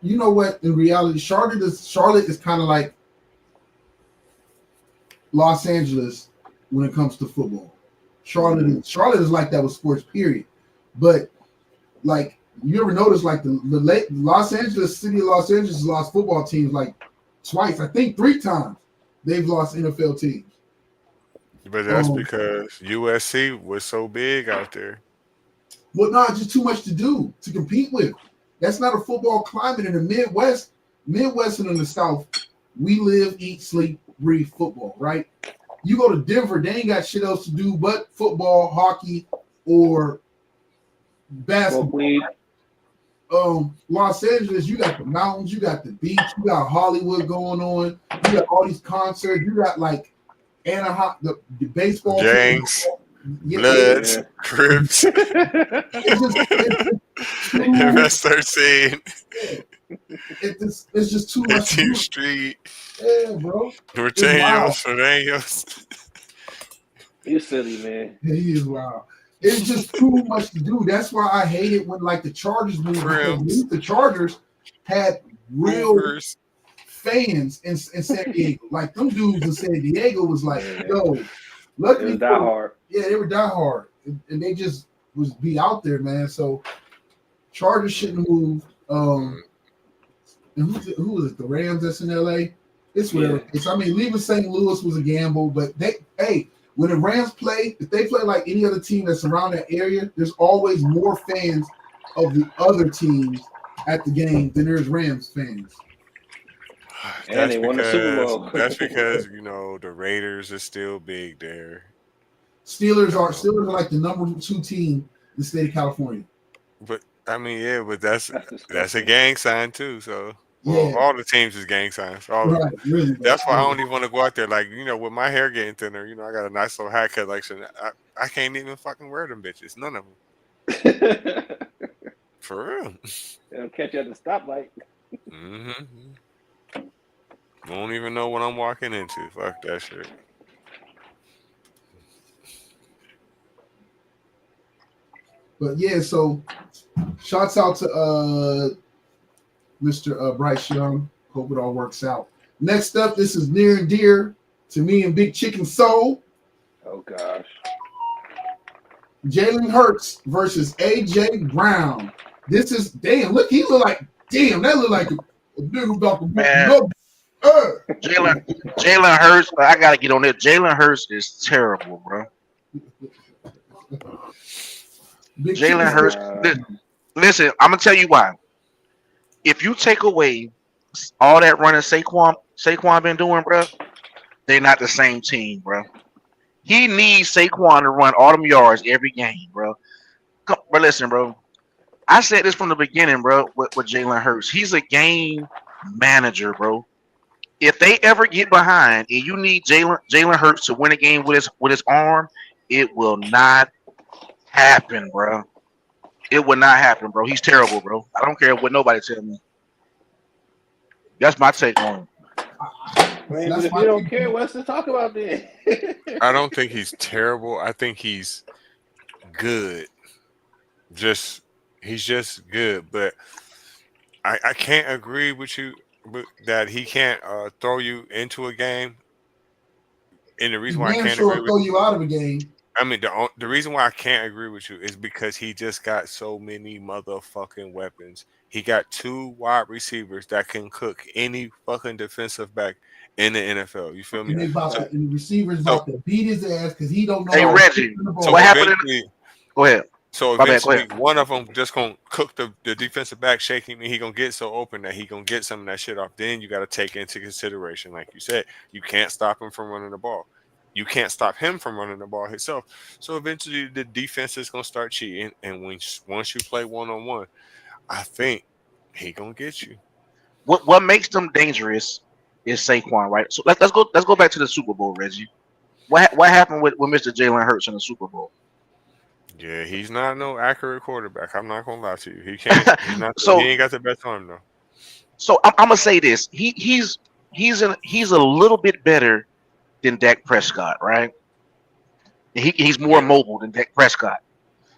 you know what? In reality, Charlotte is kind of like Los Angeles when it comes to football. Charlotte is like that with sports, period. But like, you ever notice like the city of Los Angeles lost football teams like twice, I think 3 times they've lost NFL teams. But that's because USC was so big out there. Well, no, it's just too much to do to compete with. That's not a football climate in the Midwest and in the South. We live, eat, sleep, breathe football, right? You go to Denver, they ain't got shit else to do but football, hockey, or basketball. Los Angeles, you got the mountains, you got the beach, you got Hollywood going on, you got all these concerts, you got like Anaheim, the baseball gangs, Bloods, Crips, MS-13. It's just too much. 15th Street. Yeah, bro. Norteños. You silly, man. Yeah, he is wild. It's just too much to do. That's why I hate it when like the Chargers moved. The Chargers had real fans in San Diego. Like them dudes in San Diego was like, yo, luckily they were die hard. And they just was be out there, man. So Chargers shouldn't have moved. And who was it? The Rams that's in LA? It's whatever. I mean, leaving St. Louis was a gamble, but when the Rams play, if they play like any other team that's around that area, there's always more fans of the other teams at the game than there's Rams fans. And they won the Super Bowl. That's because the Raiders are still big there. Steelers are like the number 2 team in the state of California. But I mean, yeah, but that's a gang sign too. So all the teams is gang signs. Really, that's why I don't even want to go out there. Like, with my hair getting thinner, I got a nice little hair collection. I can't even fucking wear them bitches. None of them. For real. They'll catch you at the stoplight. I don't even know what I'm walking into. Fuck that shit. But yeah, so shouts out to Mr. Bryce Young. Hope it all works out. Next up, this is near and dear to me and Big Chicken Soul. Oh gosh. Jalen Hurts versus AJ Brown. This is that look like a nigga about to man. Jalen Hurts, I gotta get on there. Jalen Hurts is terrible, bro. Jalen Hurts. Listen, I'm gonna tell you why. If you take away all that running Saquon been doing, bro, they're not the same team, bro. He needs Saquon to run all them yards every game, bro. But listen, bro. I said this from the beginning, bro. With Jalen Hurts, he's a game manager, bro. If they ever get behind and you need Jalen Hurts to win a game with his arm, it will not happen, bro. It would not happen, bro. He's terrible, bro. I don't care what nobody tell me. That's my take on it. Man, but if you don't care, what's to talk about then? I don't think he's terrible. I think he's good. He's just good. But I can't agree with you that he can't throw you into a game. And the reason why I can't agree with throw you out of a game. I mean, the reason why I can't agree with you is because he just got so many motherfucking weapons. He got 2 wide receivers that can cook any fucking defensive back in the NFL. You feel me? And the receivers about to beat his ass because he don't know. Hey, Reggie, what happened? Go ahead. So eventually, one of them just gonna cook the defensive back, shaking me. He gonna get so open that he gonna get some of that shit off. Then you got to take into consideration, like you said, you can't stop him from running the ball. You can't stop him from running the ball himself. So eventually, the defense is gonna start cheating, and once you play 1-on-1, I think he gonna get you. What makes them dangerous is Saquon, right? So let's go back to the Super Bowl, Reggie. What happened with Mr. Jalen Hurts in the Super Bowl? Yeah, he's not no accurate quarterback. I'm not gonna lie to you. He can't. He's not. So- he ain't got the best arm though. So I'm gonna say this: he's a little bit better than Dak Prescott, right? He's more mobile than Dak Prescott.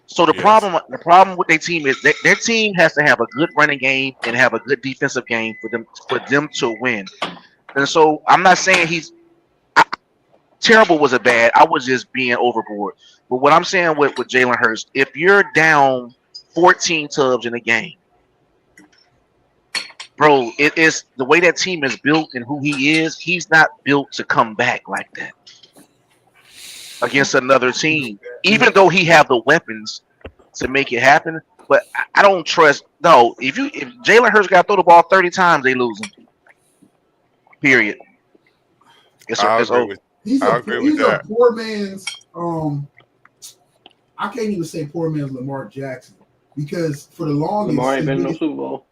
So the Yes. problem with their team is their team has to have a good running game and have a good defensive game for them to win. And so I'm not saying terrible was a bad. I was just being overboard. But what I'm saying with Jalen Hurts, if you're down 14 tubs in a game, bro, it is the way that team is built and who he is. He's not built to come back like that against another team, even though he have the weapons to make it happen. But I don't trust. No, if Jalen Hurts got to throw the ball 30 times, they losing. Period. It's over. He's I a agree with that. poor man's. I can't even say poor man's Lamar Jackson because for the longest, Lamar ain't been in no Super Bowl.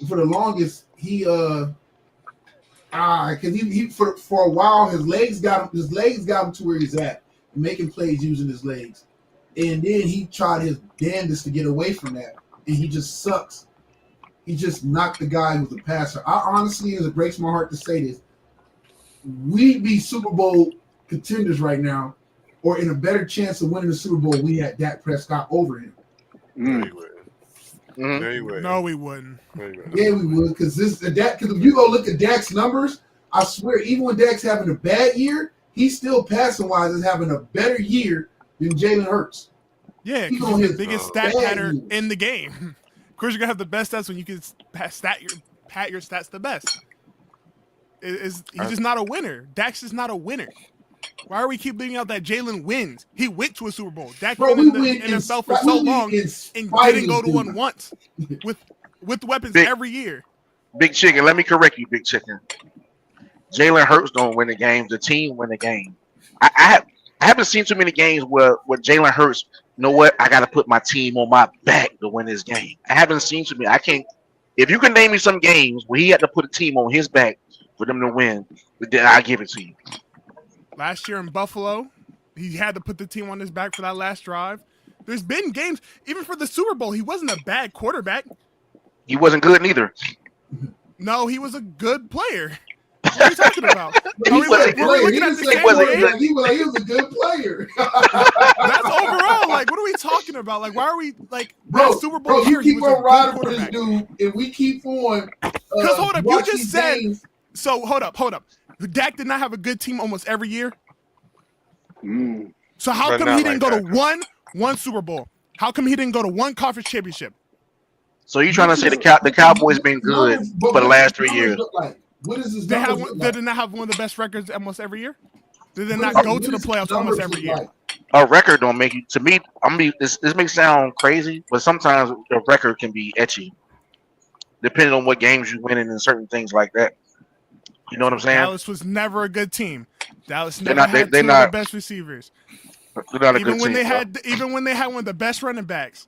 for the longest, he because he for a while his legs got him to where he's at, making plays using his legs, and then he tried his damnedest to get away from that, and he just sucks. He just knocked the guy who's a passer. I honestly, it breaks my heart to say this, we'd be Super Bowl contenders right now, or in a better chance of winning the Super Bowl. We had Dak Prescott over him. No, you wouldn't. Mhm. No, you wouldn't. No, we wouldn't. No, you wouldn't. Yeah, we would, because if you go look at Dak's numbers, I swear, even when Dak's having a bad year, he's still passing wise is having a better year than Jalen Hurts. Yeah, He's because on he's his the biggest stat bad patter years. in the game. Of course, you're gonna have the best stats when you can pat your stats the best. He's just not a winner. Dak's just not a winner. Why are we keep leaving out that Jalen wins? He went to a Super Bowl. Dak Bro, been in we the win in NFL for spite- so we win long in and spite didn't of go to this one dude. once with weapons Big- every year. Big Chicken, let me correct you, Big Chicken. Jalen Hurts don't win the games. The team win the game. I haven't seen too many games where Jalen Hurts, you know what, I got to put my team on my back to win this game. I haven't seen too many. I can't. If you can name me some games where he had to put a team on his back for them to win, then I give it to you. Last year in Buffalo, he had to put the team on his back for that last drive. There's been games, even for the Super Bowl, he wasn't a bad quarterback. He wasn't good neither. No, he was a good player. What are you talking about? He Are we, wasn't were we good. looking He at didn't the say same wasn't game? good. he was a good player. That's overall. Like, what are we talking about? Like, why are we like Bro, that Super Bowl you year? He keep was a on riding good for this quarterback. dude, and we keep on. Because hold up, you watch just these said. games. So hold up. Dak did not have a good team almost every year. Mm. So how But come not he didn't like go to that. one Super Bowl? How come he didn't go to one conference championship? So you trying to say the Cowboys been good But for the what last does 3 his years? numbers look like? What is his They numbers have look they like? did not have one of the best records almost every year. They did What not is- go what to the does his playoffs almost numbers every look year. like? A record don't make you. To me, this may sound crazy, but sometimes a record can be etchy, depending on what games you win and certain things like that. You know what I'm saying? Dallas was never a good team. Dallas They're never not- had they're two not of the best receivers. They're not a Even good when team. they had one of the best running backs,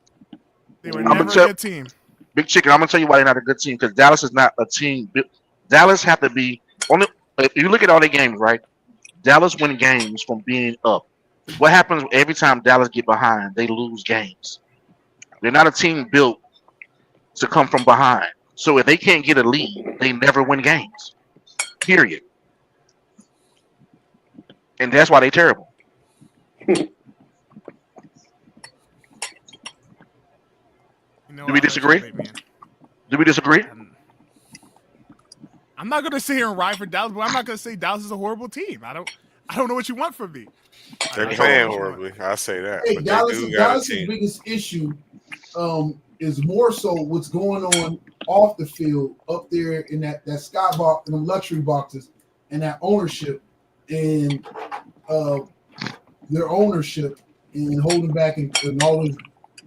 they were I'ma never a tell- good team. Big Chicken, I'm gonna tell you why they're not a good team, because Dallas is not a team. Dallas have to be only. If you look at all their games, right? Dallas win games from being up. What happens every time Dallas get behind? They lose games. They're not a team built to come from behind. So if they can't get a lead, they never win games. Period. And that's why they're terrible. You know, Do we I'll let you disagree? debate me in. Do we disagree? I'm not gonna sit here and ride for Dallas, but I'm not gonna say Dallas is a horrible team. I don't know what you want from me. They're I don't playing know what you want. horribly. I say that. Hey, But they Dallas, do got a Dallas's team. biggest issue is more so what's going on off the field, up there in that skybox, in the luxury boxes, and that ownership, and their ownership, and holding back and always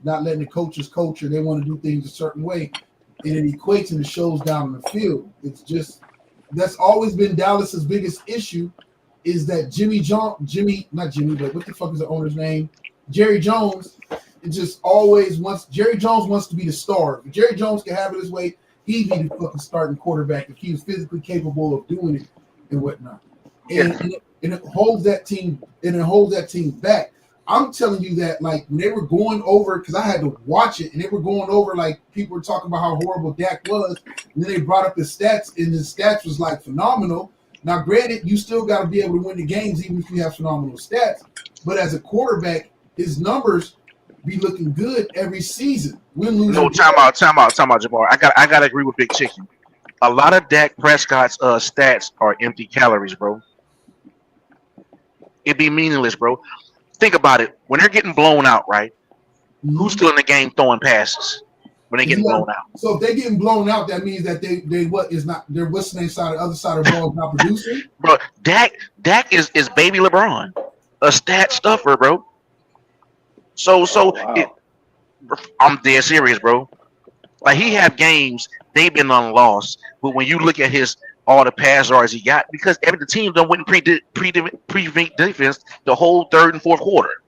not letting the coaches coach, or they want to do things a certain way, and it equates and it shows down on the field. It's just that's always been Dallas's biggest issue. Is that Jerry Jones it just always wants Jerry Jones wants to be the star. If Jerry Jones can have it his way, he'd be the fucking starting quarterback if he was physically capable of doing it and whatnot. And it holds that team back. I'm telling you that, like, when they were going over, because I had to watch it, and they were going over, like, people were talking about how horrible Dak was, and then they brought up his stats, and his stats was, like, phenomenal. Now, granted, you still got to be able to win the games even if you have phenomenal stats, but as a quarterback, his numbers be looking good every season. Win, lose, No, time out, Jabbar. I gotta agree with Big Chicken. A lot of Dak Prescott's stats are empty calories, bro. It'd be meaningless, bro. Think about it. When they're getting blown out, right? Who's still in the game throwing passes when they getting blown out? So if they're getting blown out, that means that they what's the name side, the other side of the ball is not producing. Bro, Dak is baby LeBron, a stat stuffer, bro. I'm dead serious, bro. Like, he have games they've been on loss, but when you look at all the pass yards he got, because every the team done wouldn't prevent defense the whole third and fourth quarter.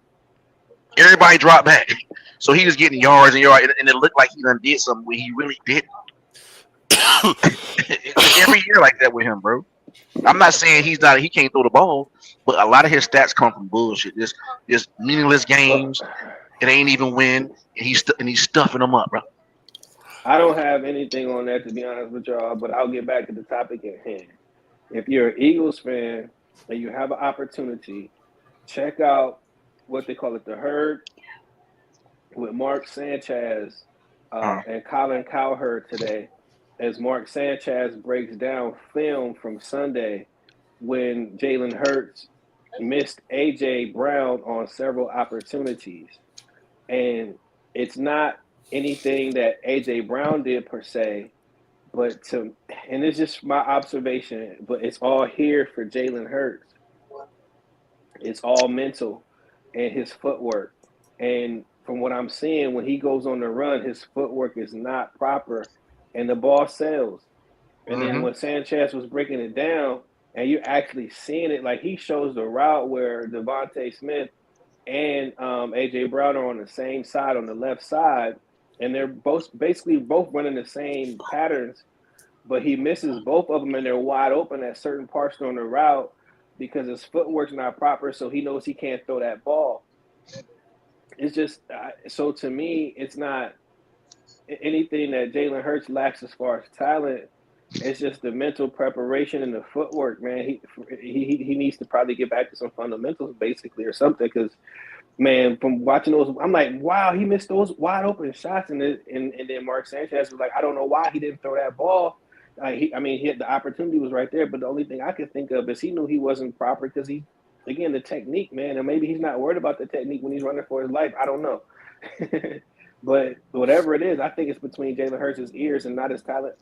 Everybody dropped back, so he was getting yards and yards, and it looked like he done did something when he really didn't. It's every year like that with him, bro. I'm not saying he can't throw the ball, but a lot of his stats come from bullshit. This meaningless games. It ain't even win, and he's stuffing them up, bro. I don't have anything on that, to be honest with y'all, but I'll get back to the topic at hand. If you're an Eagles fan and you have an opportunity, check out what they call it, The Herd, with Mark Sanchez and Colin Cowherd today, as Mark Sanchez breaks down film from Sunday when Jalen Hurts missed A.J. Brown on several opportunities. And it's not anything that A.J. Brown did per se, and it's just my observation, but it's all here for Jalen Hurts. It's all mental and his footwork. And from what I'm seeing, when he goes on the run, his footwork is not proper, and the ball sails. And then when Sanchez was breaking it down, and you're actually seeing it, like, he shows the route where Devontae Smith and A.J. Brown are on the same side, on the left side, and they're basically both running the same patterns, but he misses both of them, and they're wide open at certain parts on the route because his footwork's not proper, so he knows he can't throw that ball. It's just so to me, it's not anything that Jalen Hurts lacks as far as talent. It's just the mental preparation and the footwork, man. He needs to probably get back to some fundamentals, basically, or something. Because, man, from watching those, I'm like, wow, he missed those wide open shots, and then Mark Sanchez was like, I don't know why he didn't throw that ball. He had the opportunity was right there, but the only thing I could think of is he knew he wasn't proper because again, the technique, man, and maybe he's not worried about the technique when he's running for his life. I don't know. But whatever it is, I think it's between Jalen Hurts' ears and not his talent.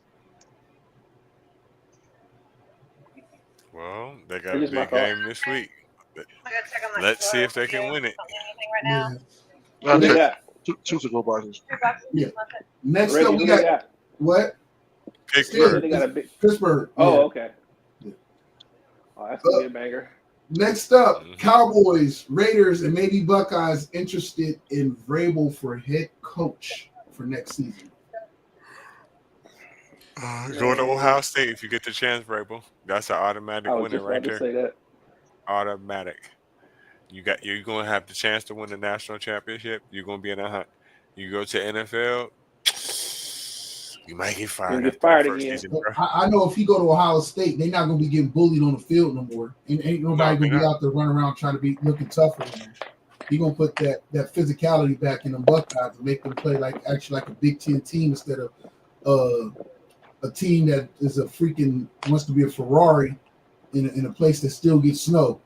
Well, they got a big game this week. Let's see if they can win it. Two to go boxes. Yeah. Next up, we got what? Pittsburgh. They got a big Pittsburgh. Oh, okay. Yeah. Oh, that's gonna be a banger. Next up, Cowboys, Raiders, and maybe Buckeyes interested in Vrabel for head coach for next season. Go to Ohio State if you get the chance, Vrabel. That's an automatic winner right there. Say that. Automatic. You're gonna have the chance to win the national championship. You're gonna be in a hunt. You go to NFL, you might get fired. Get fired again. Season, I know if he go to Ohio State, they're not gonna be getting bullied on the field no more. And ain't nobody gonna be out there running around trying to be looking tougher. He gonna put that physicality back in the Buckeyes and make them play like a Big Ten team instead of a team that is a freaking wants to be a Ferrari in a place that still gets snow.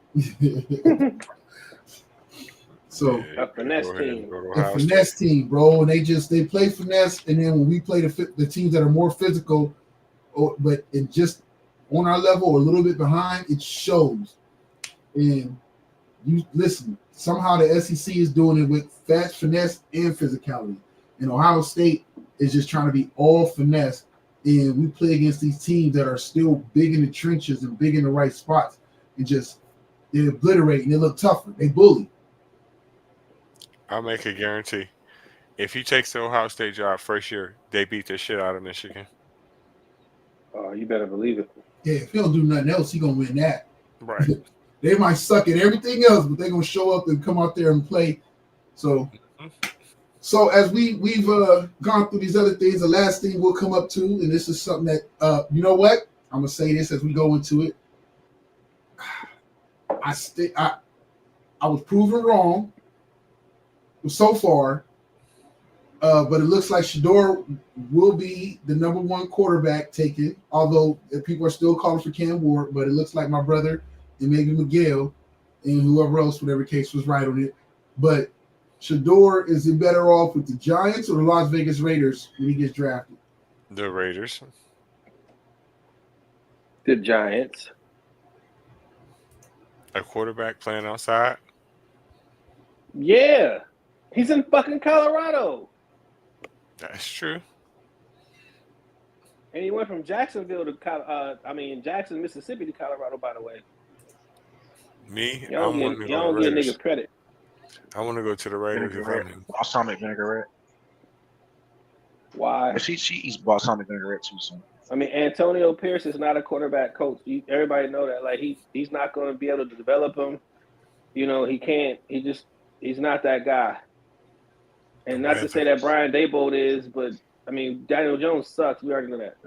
So a finesse team. A finesse team, bro. And they play finesse, and then when we play the teams that are more physical, but just on our level or a little bit behind, it shows. And you listen, somehow the SEC is doing it with fast finesse and physicality. And Ohio State is just trying to be all finesse. And we play against these teams that are still big in the trenches and big in the right spots, and they obliterate and they look tougher. They bully. I'll make a guarantee. If he takes the Ohio State job first year, they beat the shit out of Michigan. Oh, you better believe it. Yeah, if he don't do nothing else, he gonna win that. Right. They might suck at everything else, but they're gonna show up and come out there and play. So as we've gone through these other things, the last thing we'll come up to, and this is something that you know what? I'm gonna say this as we go into it. I was proven wrong so far, but it looks like Shedeur will be the number one quarterback taken. Although people are still calling for Cam Ward, but it looks like my brother and maybe Miguel and whoever else, whatever case, was right on it. But Shedeur, is he better off with the Giants or the Las Vegas Raiders when he gets drafted? The Raiders. The Giants. A quarterback playing outside. Yeah. He's in fucking Colorado. That's true. And he went from Jacksonville to Jackson, Mississippi to Colorado, by the way. Me, Y'all don't give niggas credit. I want to go to the Raiders if I'm him. Balsamic vinaigrette. Why? She eats balsamic vinaigrette too soon. I mean, Antonio Pierce is not a quarterback coach. Everybody know that. Like he's not going to be able to develop him. You know, he can't. He's not that guy. And not to say that Brian Daboll is, but I mean, Daniel Jones sucks. We already know that.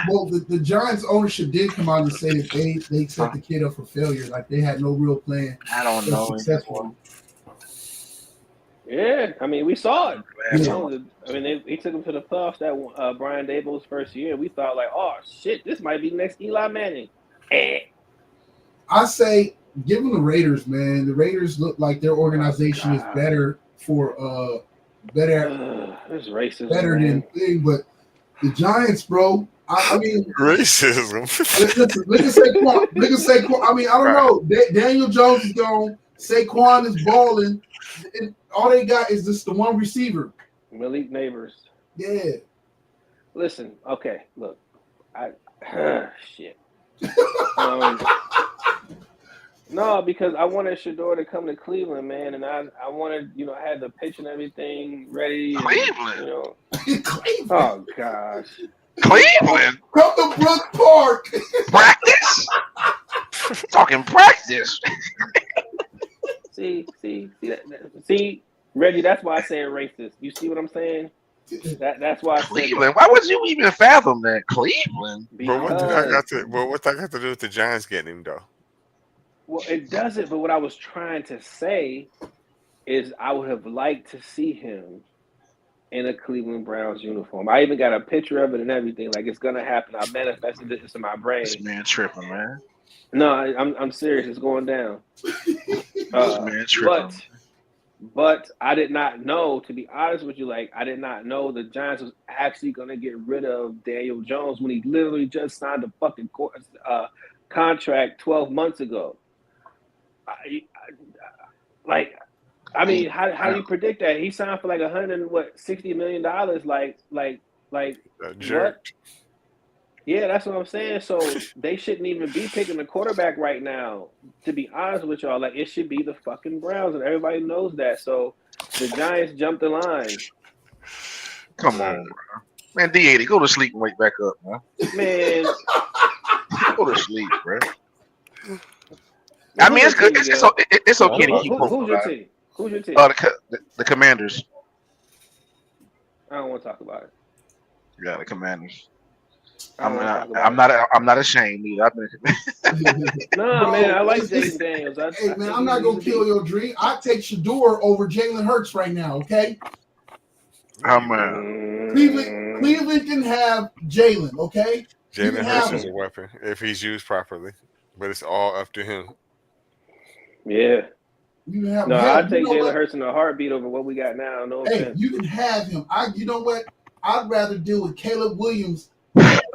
Well, the Giants ownership did come out and say that they set the kid up for failure. Like they had no real plan. I don't know. Successful. Yeah, I mean, we saw it. Yeah. He took him to the playoffs that Brian Daboll's first year. We thought like, oh shit, this might be next Eli Manning. I say, give them the Raiders, man. The Raiders look like their organization is better for There's racism. better than thing, but the Giants, bro. I mean, racism. Look at Saquon. I mean, I don't know. Daniel Jones is gone. Saquon is balling. And all they got is just the one receiver. Malik Neighbors. Yeah. Listen, okay, look. Shit. No, because I wanted Shedeur to come to Cleveland, man, and I wanted, I had the pitch and everything ready. Cleveland. Cleveland. Oh gosh. Cleveland. Come to Brook Park. Practice. Talking practice. See, Reggie. That's why I said racist. You see what I'm saying? That's why I said Cleveland. Why would you even fathom that? Cleveland. But what that got to do with the Giants getting him though? Well, it doesn't. But what I was trying to say is, I would have liked to see him in a Cleveland Browns uniform. I even got a picture of it and everything. Like, it's gonna happen. I manifested this in my brain. This man tripping, man. No, I'm serious. It's going down. This man tripping. But I did not know, to be honest with you, like, I did not know the Giants was actually going to get rid of Daniel Jones when he literally just signed a fucking contract 12 months ago. How do you predict that? He signed for like $60 million? Jerk. Yeah, that's what I'm saying. So they shouldn't even be picking the quarterback right now. To be honest with y'all, like, it should be the fucking Browns, and everybody knows that. So the Giants jumped the line. Come on, bro. Man, D80, go to sleep and wake back up, man. Man, go to sleep, bro. I mean, it's good. It's okay to keep Who's your team? Who's your team? The Commanders. I don't want to talk about it. Yeah, the Commanders. I'm not ashamed either. No, man, I like Jaden Daniels. Hey, man, I'm not gonna kill your dream. I take Shedeur over Jalen Hurts right now. Okay. Cleveland can have Jalen. Okay. Jalen Hurts is a weapon if he's used properly, but it's all up to him. Yeah. I take Jalen Hurts in a heartbeat over what we got now. No offense. You can have him. You know what? I'd rather deal with Caleb Williams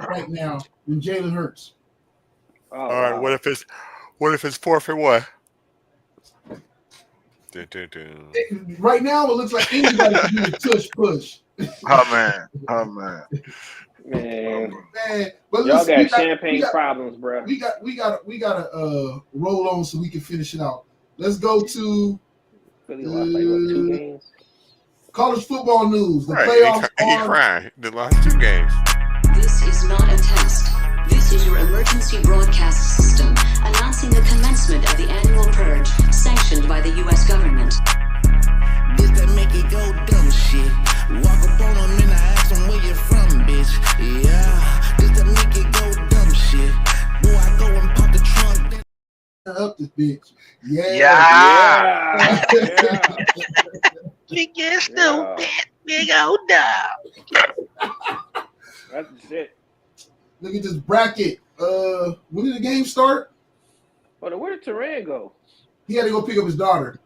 right now than Jalen Hurts. All right. Wow. What if it's 4th and 1? Right now, it looks like anybody can do a tush push. Oh man. Man. But y'all got champagne problems, bro. We got to roll on so we can finish it out. Let's go to college football news. The playoffs he cried the last 2 games. This is not a is your emergency broadcast system announcing the commencement of the annual purge sanctioned by the U.S. government. This that make it go dumb shit. Walk up on them and I ask them where you from, bitch. Yeah, this that make it go dumb shit. Boy, I go and pop the trunk. Up this bitch. Yeah. You get stupid. Big old dog. That's the shit. Look at this bracket. When did the game start? But where did Turan go? He had to go pick up his daughter.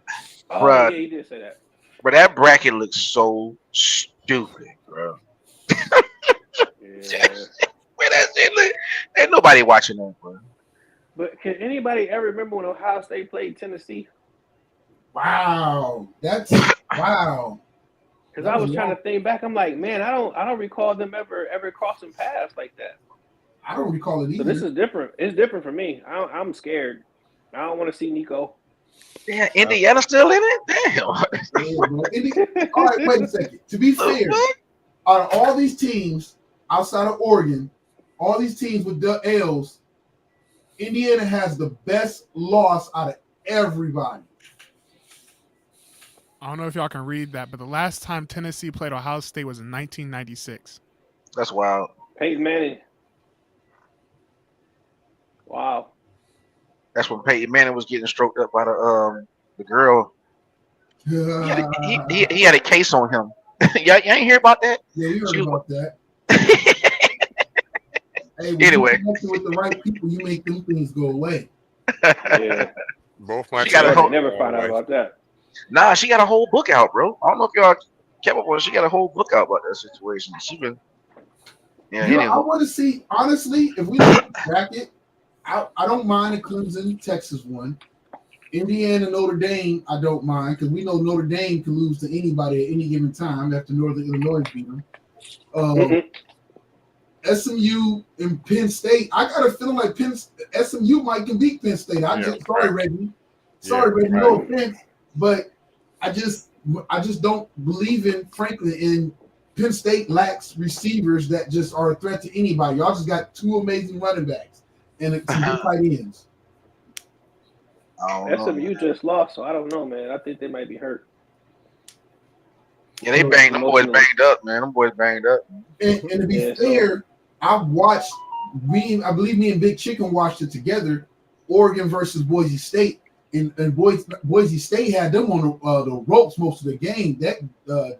Oh, Bruh. yeah, he did say that. But that bracket looks so stupid, bro. Yeah. Where that shit look? Ain't nobody watching that, bro. But can anybody ever remember when Ohio State played Tennessee? Wow. That's wow. Because I was trying to think back. I'm like, man, I don't recall them ever crossing paths like that. I don't recall it either. So this is different. It's different for me. I'm scared. I don't want to see Nico. Yeah, Indiana still in it? Damn. Yeah, all right, wait a second. To be fair, out of all these teams outside of Oregon, all these teams with the L's, Indiana has the best loss out of everybody. I don't know if y'all can read that, but the last time Tennessee played Ohio State was in 1996. That's wild. Peyton Manning. Wow. That's when Peyton Manning was getting stroked up by the girl. He had a case on him. y'all ain't hear about that? Yeah, you heard about that. Hey, anyway, you connect with the right people, you make them things go away. Yeah. Both my never found out about that. Nah, she got a whole book out, bro. I don't know if y'all kept up with her. She got a whole book out about that situation. She been, anyway. I want to see, honestly, if we look at the bracket, I don't mind a Clemson, Texas one. Indiana, Notre Dame, I don't mind because we know Notre Dame can lose to anybody at any given time after Northern Illinois beat them. SMU and Penn State, I got a feeling like SMU might can beat Penn State. Sorry, Reggie. Reggie, no offense, but I just don't believe in Franklin. And Penn State lacks receivers that just are a threat to anybody. Y'all just got two amazing running backs and some good tight ends. SMU just lost, so I don't know, man. I think they might be hurt. Yeah, them boys banged up, man. Them boys banged up. And to be fair, I've watched. I believe me and Big Chicken watched it together. Oregon versus Boise State, and Boise State had them on the ropes most of the game. That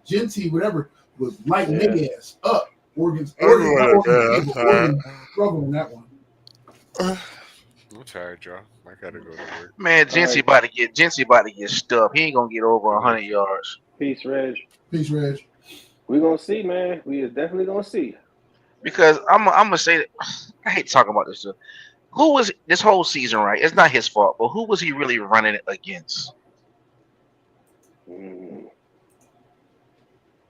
Genty, whatever, was lighting their ass up. Oregon struggling that one. I'm tired, y'all. I gotta go to work. Man, Genty about to get stuffed. He ain't gonna get over 100 yards. Peace, Reg. Peace, Reg. We're gonna see, man. We is definitely gonna see. Because I'm gonna say that I hate talking about this stuff. Who was this whole season, right? It's not his fault, but who was he really running it against? You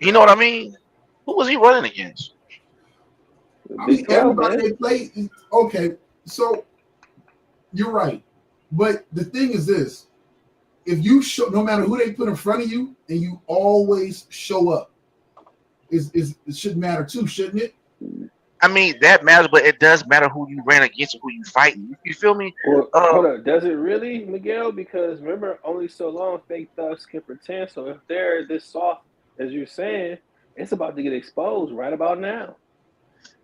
know what I mean? Who was he running against? I mean, everybody they played. Okay, so you're right, but the thing is this: if you show, no matter who they put in front of you, and you always show up, it should matter too, shouldn't it? I mean, that matters, but it does matter who you ran against and who you fighting. You feel me? Well, hold on. Does it really, Miguel? Because remember, only so long fake thugs can pretend. So if they're this soft as you're saying, it's about to get exposed right about now.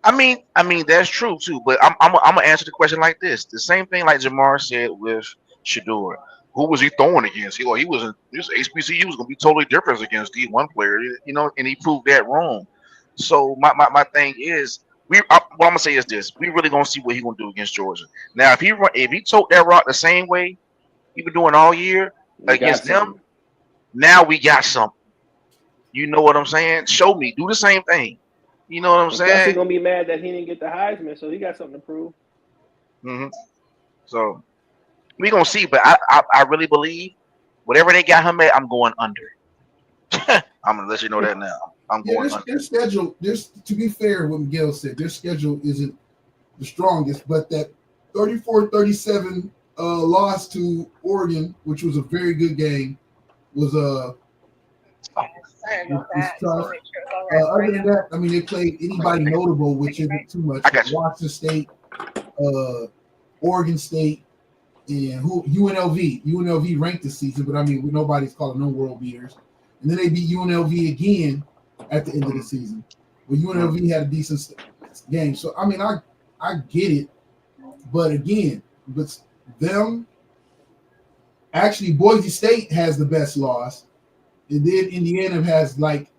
I mean that's true too. But I'm gonna answer the question like this: the same thing like Jamar said with Shedeur. Who was he throwing against? He was HBCU was gonna be totally different against D1 player, you know, and he proved that wrong. So my thing is. What I'm gonna say is this: we really gonna see what he's gonna do against Georgia. Now, if he took that rock the same way he been doing all year against them, now we got something. You know what I'm saying? Show me, do the same thing. You know what I'm saying? He's gonna be mad that he didn't get the Heisman, so he got something to prove. So we gonna see, but I really believe whatever they got him at, I'm going under. I'm gonna let you know that now. I'm going under. Their schedule. To be fair, what Miguel said, their schedule isn't the strongest, but that 34-37 loss to Oregon, which was a very good game, was tough. Other than that, I mean, they played anybody notable, which isn't too much. Washington State, Oregon State, and UNLV ranked this season, but I mean nobody's calling them world beaters. And then they beat UNLV again at the end of the season. But UNLV had a decent game. So I mean I get it, but again, but them actually Boise State has the best loss, and then Indiana has like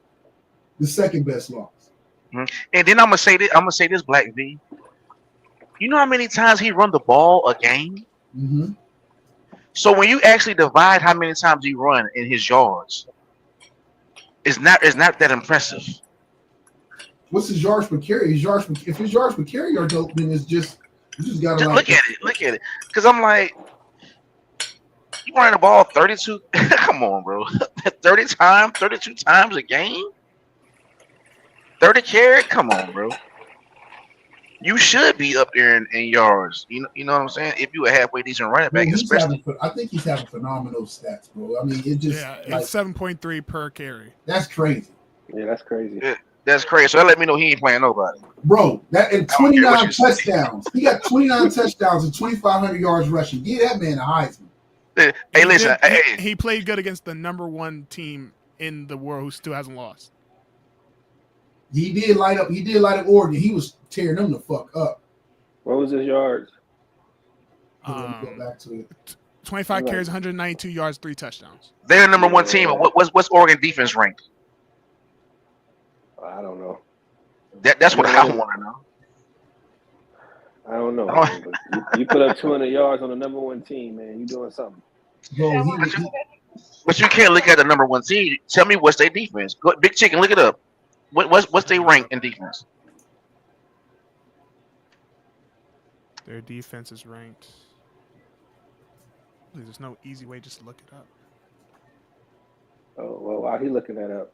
the second best loss. And then I'm gonna say this, Black V. You know how many times he run the ball a game? Mm-hmm. So when you actually divide how many times he run in his yards, it's not that impressive. What's his yards per carry? If his yards per carry are dope, then it's just you just gotta look at it. Because I'm like, you running the ball 32. Come on, bro. 32 times a game. 30 carry. Come on, bro. You should be up there in yards. You know what I'm saying? If you a halfway decent running back, especially. I think he's having phenomenal stats, bro. I mean, it just it's 7.3 per carry. That's crazy. Yeah, that's crazy. Yeah, that's crazy. So that let me know he ain't playing nobody. Bro, that and 29 touchdowns. He got 29 touchdowns and 2,500 yards rushing. Give that man a Heisman. Hey, listen. He played good against the number one team in the world who still hasn't lost. He did light up Oregon. He was tearing them the fuck up. What was his yards? Go back to it. 25 carries, 192 yards, 3 touchdowns. They're the number one team. What's Oregon defense ranked? I don't know. That's what I want to know. I don't know. Man, but you put up 200 yards on the number one team, man. You doing something. But you can't look at the number one team. Tell me what's their defense. Go, Big Chicken, look it up. What's their rank in defense? Their defense is ranked. There's no easy way just to look it up. Oh, well, while he's looking that up,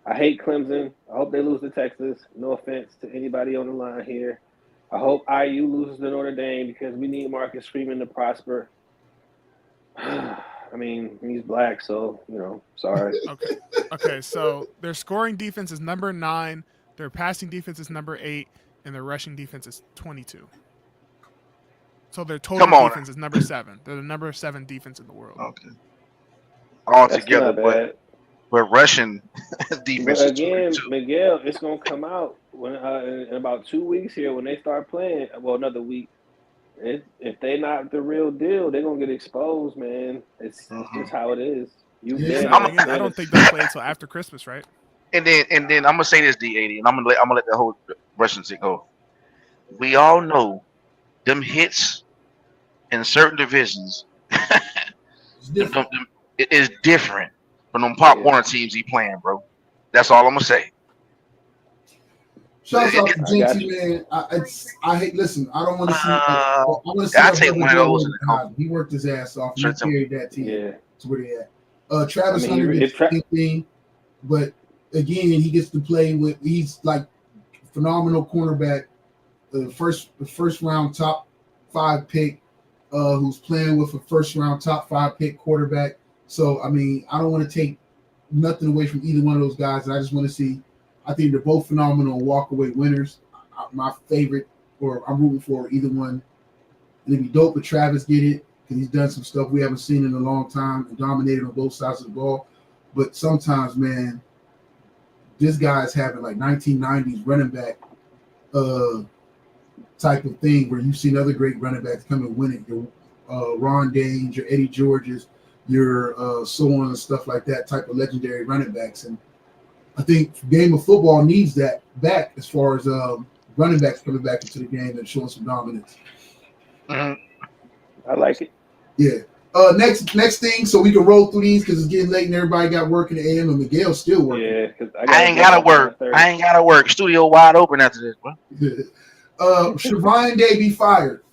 I hate Clemson. I hope they lose to Texas. No offense to anybody on the line here. I hope IU loses to Notre Dame because we need Marcus Freeman to prosper. I mean, he's black, so, sorry. Okay, so their scoring defense is number 9, their passing defense is number 8, and their rushing defense is 22. So their total defense is number 7. They're the number 7 defense in the world. Okay. All together, but rushing defense but again, is 22. Miguel, it's going to come out when in about 2 weeks here when they start playing, well, another week. If they not the real deal, they're gonna get exposed, man. It's just how it is. I don't think they'll play until after Christmas, right? And then I'm gonna say this, D80, and I'm gonna let the whole Russian thing go. We all know them hits in certain divisions. It is different from them Pop Warner teams he playing, bro. That's all I'm gonna say. Shout out to JT, man. I hate. Listen, I don't want to see. I want to see. I take one of those. He worked his ass off. He carried that team to where they at. Travis Hunter did the same thing, but again, he gets to play with. He's like phenomenal cornerback, the first round top 5 pick, who's playing with a first round top 5 pick quarterback. So I mean, I don't want to take nothing away from either one of those guys. I just want to see. I think they're both phenomenal walk-away winners. My favorite, or I'm rooting for either one. And it'd be dope if Travis get it because he's done some stuff we haven't seen in a long time and dominated on both sides of the ball. But sometimes, man, this guy's having like 1990s running back type of thing where you've seen other great running backs come and win it. Your Ron Daines, your Eddie Georges, your so on and stuff like that type of legendary running backs. And I think game of football needs that back as far as running backs coming back into the game and showing some dominance. I like it. Yeah. Next thing, so we can roll through these because it's getting late and everybody got work in the AM and Miguel's still working. Yeah, because I ain't gotta work. Studio wide open after this, bro. Should Ryan Day be fired?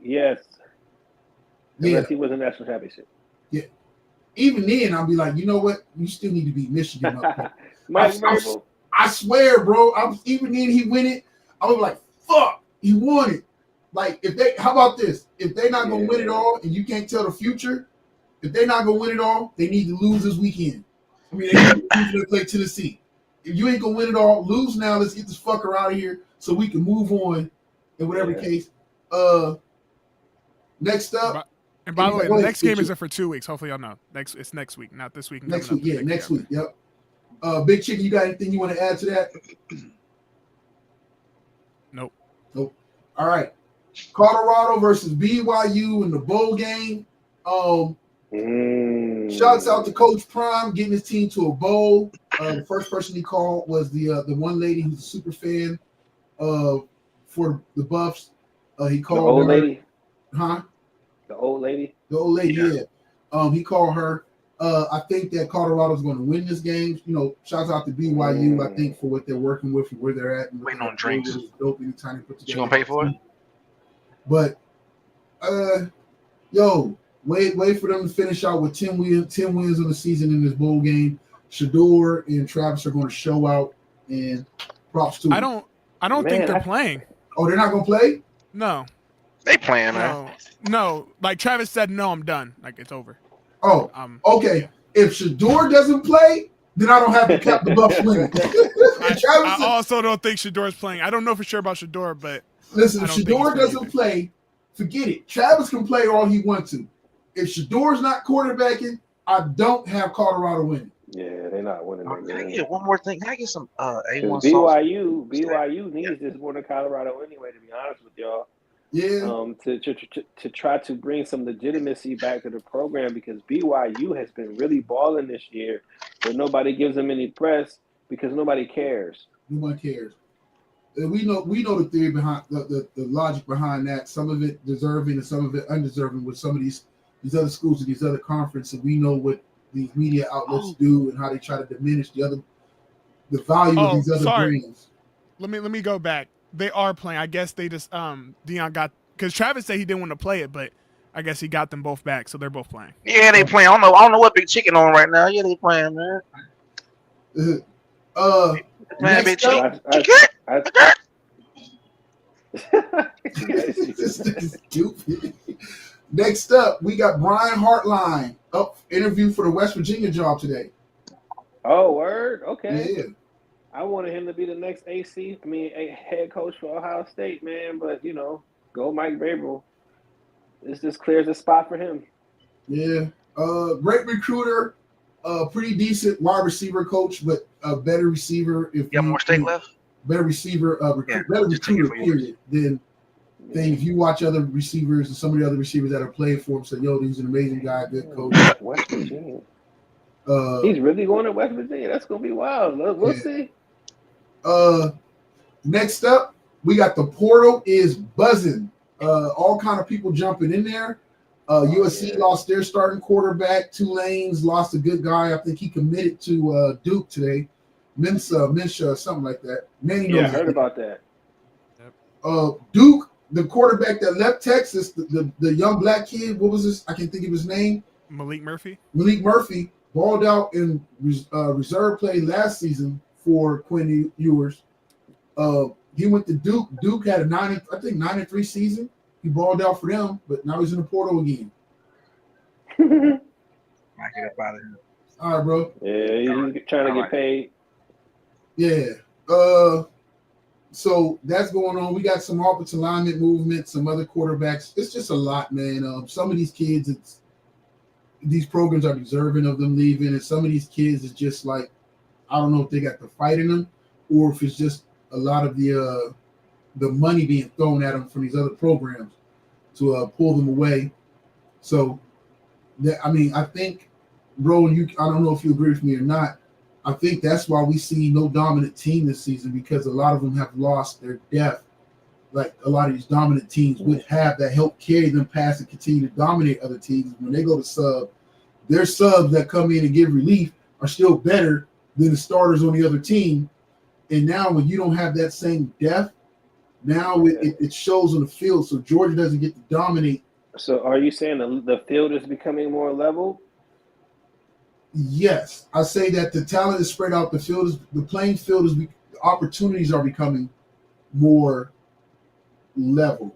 Yes. Unless he was a national championship. Yeah. Even then, I'll be like, you know what? You still need to beat Michigan up there. Mike I swear, bro. Even then, he win it. I was like, fuck, he won it. Like, how about this? If they're not gonna win it all, and you can't tell the future, if they're not gonna win it all, they need to lose this weekend. I mean, they need to play Tennessee. If you ain't gonna win it all, lose now. Let's get this fucker out of here so we can move on. In whatever case, Next up. And by the way, Go the ahead, next game Big isn't for 2 weeks. Hopefully, y'all know. It's next week, not this week. Next week, yeah, next week. Yep. Big Chicken, you got anything you want to add to that? Nope. All right. Colorado versus BYU in the bowl game. Shouts out to Coach Prime getting his team to a bowl. The first person he called was the one lady who's a super fan for the Buffs. He called the old her, lady. huh? The old lady. The old lady, yeah. He called her. I think that Colorado's going to win this game. You know, shouts out to BYU. I think for what they're working with and where they're at. And Waiting on drinks. Dope anytime they put together. You gonna pay for it? But, wait for them to finish out with 10 wins of the season in this bowl game. Shador and Travis are going to show out, and props to them. I don't think they're playing. Oh, they're not going to play? No. They playing, man. No. Like Travis said, no, I'm done. Like it's over. Oh, okay. If Shador doesn't play, then I don't have to count the Buffs winning. I also don't think Shador's playing. I don't know for sure about Shador, but listen, if Shador doesn't play, forget it. Travis can play all he wants to. If Shador's not quarterbacking, I don't have Colorado winning. Yeah, they're not winning that Can I game. get one more thing? Can I get some A1 sauce? BYU needs this more than Colorado anyway. To be honest with y'all, to try to bring some legitimacy back to the program, because BYU has been really balling this year, but nobody gives them any press because nobody cares. Nobody cares. And we know the theory behind the logic behind that. Some of it deserving and some of it undeserving with some of these other schools and these other conferences. We know what these media outlets do and how they try to diminish the value of these other brands. Let me go back. They are playing. I guess they just Dion got, because Travis said he didn't want to play it, but I guess he got them both back, so they're both playing. Yeah, they playing. I don't know what Big Chicken on right now. Yeah, they playing, man. Man, Big Chicken. This is stupid. Next up, we got Brian Hartline up interview for the West Virginia job today. Oh, word? Okay. Yeah. I wanted him to be the next head coach for Ohio State, man. But, go Mike Vrabel. This just clears the spot for him. Yeah. Great recruiter. Pretty decent wide receiver coach, but a better receiver. If you have more state left? Better receiver, better recruiter, period, than if you watch other receivers and some of the other receivers that are playing for him say, yo, he's an amazing guy, good coach. West Virginia. He's really going to West Virginia. That's going to be wild. We'll see. Next up, we got the portal is buzzing. All kind of people jumping in there. USC lost their starting quarterback. Tulane's lost a good guy. I think he committed to Duke today. Minshew, something like that. I heard about that. Duke, the quarterback that left Texas, the young black kid, what was this? I can't think of his name. Malik Murphy. Malik Murphy balled out in reserve play last season for Quinn Ewers. He went to Duke. Duke had a 9-3 season. He balled out for them, but now he's in the portal again. I get up out of here. All right, bro. Yeah, he's trying to get paid. Yeah. So that's going on. We got some offensive alignment movement, some other quarterbacks. It's just a lot, man. Some of these kids, these programs are deserving of them leaving, and some of these kids is just like, I don't know if they got the fight in them, or if it's just a lot of the money being thrown at them from these other programs to pull them away. So, I think, bro, I don't know if you agree with me or not. I think that's why we see no dominant team this season, because a lot of them have lost their depth. Like a lot of these dominant teams would have that help carry them past and continue to dominate other teams. When they go to sub, their subs that come in and give relief are still better than the starters on the other team. And now when you don't have that same depth, now it shows on the field. So Georgia doesn't get to dominate. So are you saying the field is becoming more level? Yes, I say that the talent is spread out. The playing field is, the opportunities are becoming more level,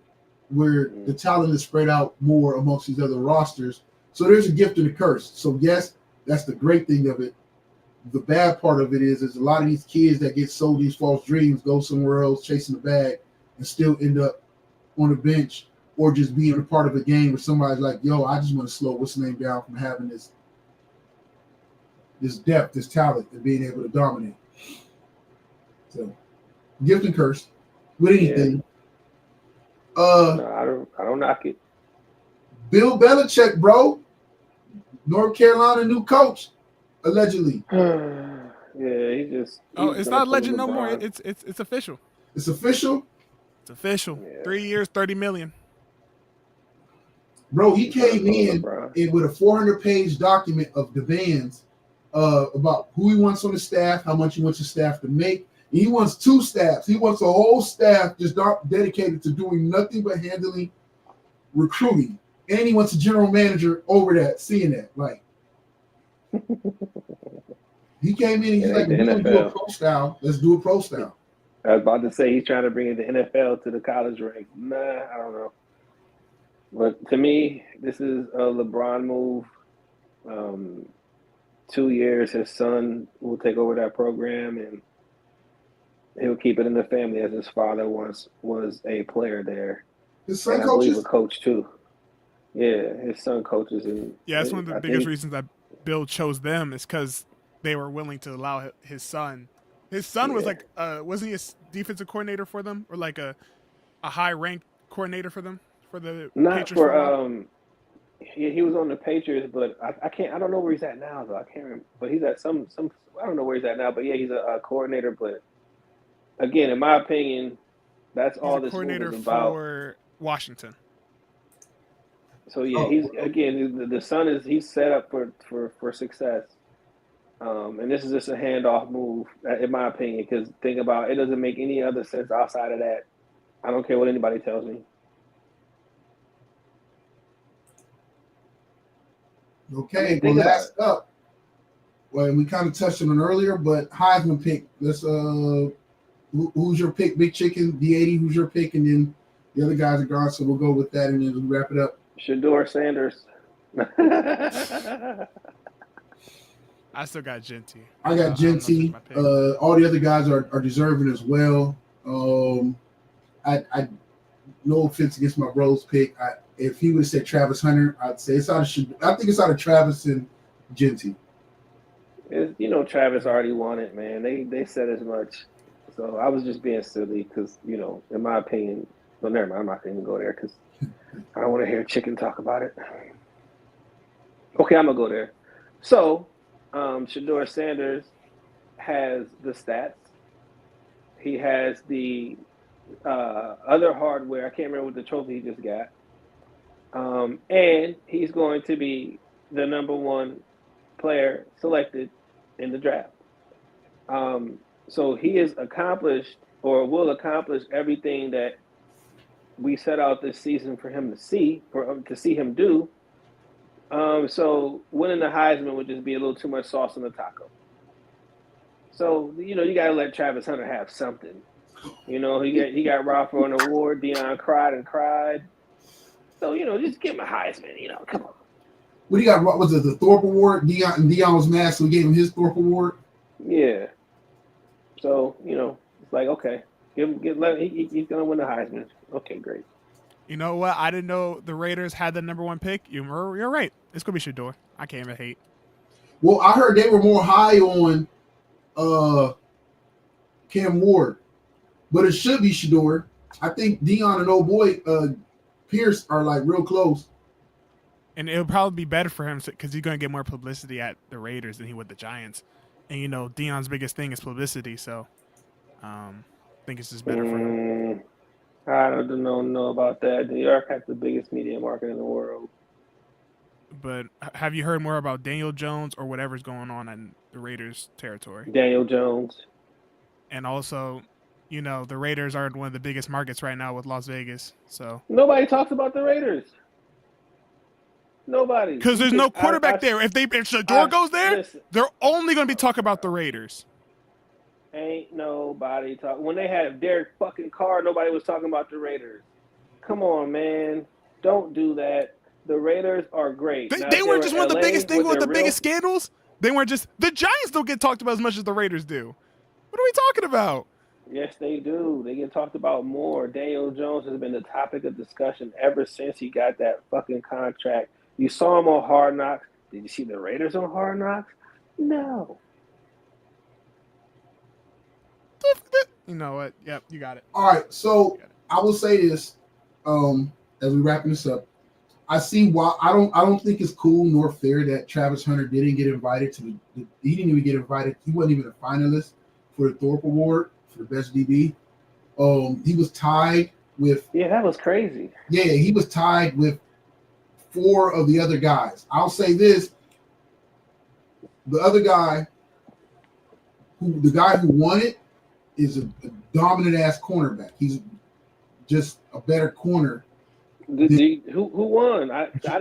where the talent is spread out more amongst these other rosters. So there's a gift and a curse. So yes, that's the great thing of it. The bad part of it is a lot of these kids that get sold these false dreams go somewhere else chasing the bag and still end up on the bench or just being a part of a game where somebody's like, yo, I just want to slow what's name down from having this depth, this talent, and being able to dominate. So, gift and curse with anything. No, I don't knock it. Bill Belichick, bro, North Carolina new coach, allegedly. Yeah, he's it's not legend no more. It's official. It's official. It's official. Yeah. 3 years, $30 million. Bro, he came in with a 400-page document of demands about who he wants on the staff, how much he wants his staff to make. And he wants 2 staffs. He wants a whole staff just dedicated to doing nothing but handling recruiting. And he wants a general manager over that, seeing that. Like, he came in and he's like, we're going to do a pro style. Let's do a pro style. I was about to say he's trying to bring the NFL to the college ranks. Nah, I don't know. But to me, this is a LeBron move. 2 years, his son will take over that program, and he'll keep it in the family as his father once was a player there. His son and I believe coaches? a coach too. Yeah, his son coaches. And Yeah, that's one of the biggest reasons that Bill chose them is because they were willing to allow his son. His son was like, wasn't he a defensive coordinator for them, or like a high-ranked coordinator for them for the Not Patriots for he was on the Patriots, but I don't know where he's at now though. I can't remember, but he's at some I don't know where he's at now, but yeah, he's a coordinator. But again, in my opinion, that's all this move is about. For Washington. So yeah, the son he's set up for success, and this is just a handoff move, in my opinion. Because think about it, doesn't make any other sense outside of that. I don't care what anybody tells me. Okay, well, last up. Well, we kind of touched on it earlier, but Heisman pick. Let's who's your pick? Big Chicken, D80. Who's your pick? And then the other guys are gone, so we'll go with that, and then we'll wrap it up. Shedeur Sanders. I still got Genty. I got Genty. All the other guys are deserving as well. I no offense against my bros pick. If he would have said Travis Hunter, I'd say it's out of. I think it's out of Travis and Genty. Travis already won it, man. They said as much. So I was just being silly because, in my opinion, well, never mind. I'm not going to even go there because I don't want to hear Chicken talk about it. Okay, I'm going to go there. So Shedeur Sanders has the stats. He has the other hardware. I can't remember what the trophy he just got. And he's going to be the number 1 player selected in the draft. So he has accomplished or will accomplish everything that we set out this season for him to see him do. So winning the Heisman would just be a little too much sauce on the taco. So, you got to let Travis Hunter have something. He got robbed for an award. Deion cried and cried. So, just give him a Heisman, come on. What he got? What was it? The Thorpe Award? Deion was mad, so we gave him his Thorpe Award. Yeah. So, it's like, okay, he's gonna win the Heisman. Okay, great. You know what? I didn't know the Raiders had the number 1 pick. You're right. It's gonna be Shedeur. I can't even hate. Well, I heard they were more high on Cam Ward, but it should be Shedeur. I think Deion and old boy Pierce are like real close. And it'll probably be better for him because he's going to get more publicity at the Raiders than he would the Giants. And, Deion's biggest thing is publicity. So I think it's just better for him. I don't know about that. New York has the biggest media market in the world. But have you heard more about Daniel Jones or whatever's going on in the Raiders territory? Daniel Jones. And also, the Raiders are one of the biggest markets right now with Las Vegas. So nobody talks about the Raiders. Nobody. Because there's no quarterback there. If Shedeur goes there, they're only going to be talking about the Raiders. Ain't nobody talking. When they had Derek fucking Carr, nobody was talking about the Raiders. Come on, man. Don't do that. The Raiders are great. They weren't just one of the biggest things with the biggest scandals. They weren't just. The Giants don't get talked about as much as the Raiders do. What are we talking about? Yes, they do. They get talked about more. Daniel Jones has been the topic of discussion ever since he got that fucking contract. You saw him on Hard Knocks. Did you see the Raiders on Hard Knocks? No. You know what? Yep, you got it. All right, so I will say this, as we wrapping this up. I see why I don't think it's cool nor fair that Travis Hunter didn't get invited to he didn't even get invited. He wasn't even a finalist for the Thorpe Award for the best DB. He was tied with that was crazy. Yeah, he was tied with 4 of the other guys. I'll say this: the other guy, the guy who won it, is a dominant ass cornerback. He's just a better corner. Who won?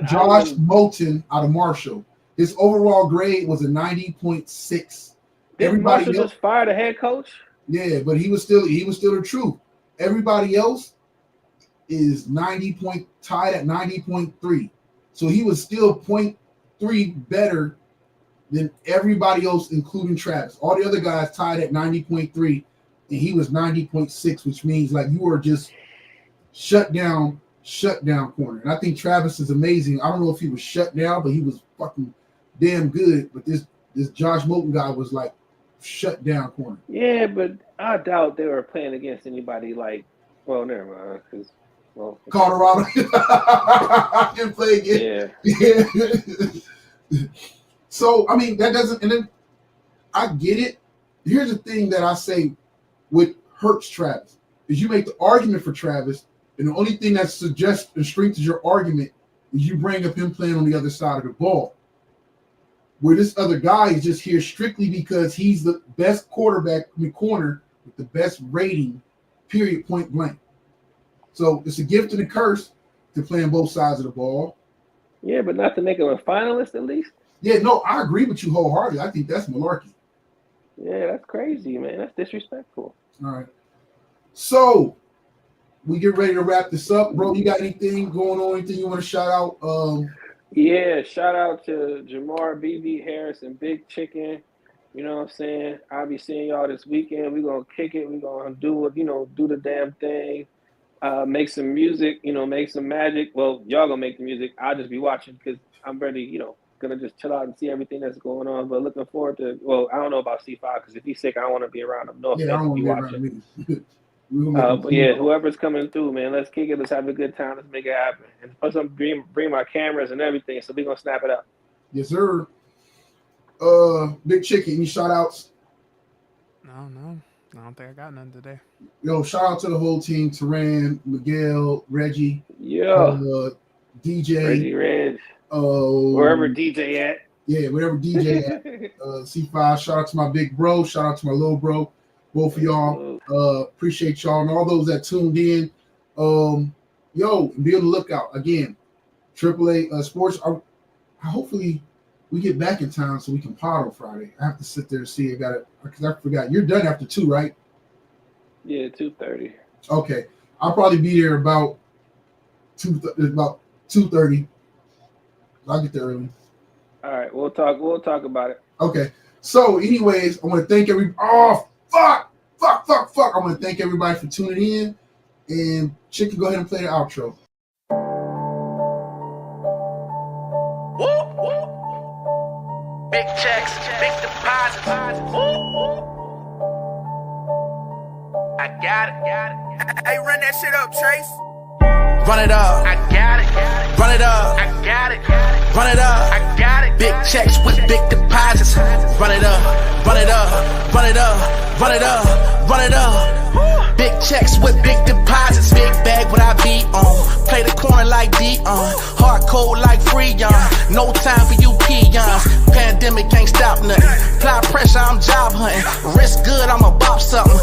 Josh Moulton out of Marshall. His overall grade was a 90.6. Did Marshall just fire the head coach? Yeah, but he was still the truth. Everybody else is tied at 90.3. So he was still 0.3 better than everybody else, including Travis. All the other guys tied at 90.3, and he was 90.6, which means like you are just shut down corner. And I think Travis is amazing. I don't know if he was shut down, but he was fucking damn good. But this Josh Moulton guy was like shut down corner. Yeah, but I doubt they were playing against anybody like, well, never mind, because Colorado can play again. Yeah. So I mean that doesn't, and then I get it. Here's the thing that I say what hurts Travis is you make the argument for Travis, and the only thing that suggests and strengthens your argument is you bring up him playing on the other side of the ball. Where this other guy is just here strictly because he's the best corner with the best rating, period, point blank. So it's a gift and a curse to play on both sides of the ball. Yeah, but not to make him a finalist at least. Yeah, no, I agree with you wholeheartedly. I think that's malarkey. Yeah, that's crazy, man. That's disrespectful. All right. So we get ready to wrap this up. Bro, you got anything going on? Anything you want to shout out? Yeah, shout out to Jamar, BB Harris, and Big Chicken. You know what I'm saying? I'll be seeing y'all this weekend. We're going to kick it. We're going to do it, do the damn thing. Make some music, make some magic. Well, y'all going to make the music. I'll just be watching because I'm ready, going to just chill out and see everything that's going on. But looking forward to, well, I don't know about C5 because if he's sick, I don't want to be around him. No offense, I don't want to be watching. around me. But yeah, whoever's coming through, man, let's kick it. Let's have a good time. Let's make it happen. And plus, I'm bring my cameras and everything, so we're going to snap it up. Yes, sir. Big Chicken, any shout outs? No. I don't think I got none today. Yo, shout out to the whole team, Teran, Miguel, Reggie. Yeah. DJ. Reggie Reg. Wherever DJ at. Yeah, wherever DJ at. C5, shout out to my big bro. Shout out to my little bro. Both of y'all. Appreciate y'all and all those that tuned in. Yo, be on the lookout. Again, AAA Sports. Hopefully we get back in time so we can pod on Friday. I have to sit there and see. I got it because I forgot. You're done after 2, right? Yeah, 2:30. Okay, I'll probably be there about 2:30. I'll get there early. All right, we'll talk about it. Okay. So, anyways, I want to thank everybody. Oh, fuck. I want to thank everybody for tuning in. And Chicken, go ahead and play the outro. Big checks, big deposits. I got it. Hey, run that shit up, Trace. Run it up. I got it. Run it up. I got it. Run it up. I got it. Big checks with big deposits. Run it up. Run it up. Run it up. Run it up. Run it up. Big checks with big deposits. Big bag what I be on. Play the corner like Dion. Hard code like Freon. No time for you peons. Pandemic ain't stop nothing. Apply pressure, I'm job hunting. Risk good, I'ma bop something.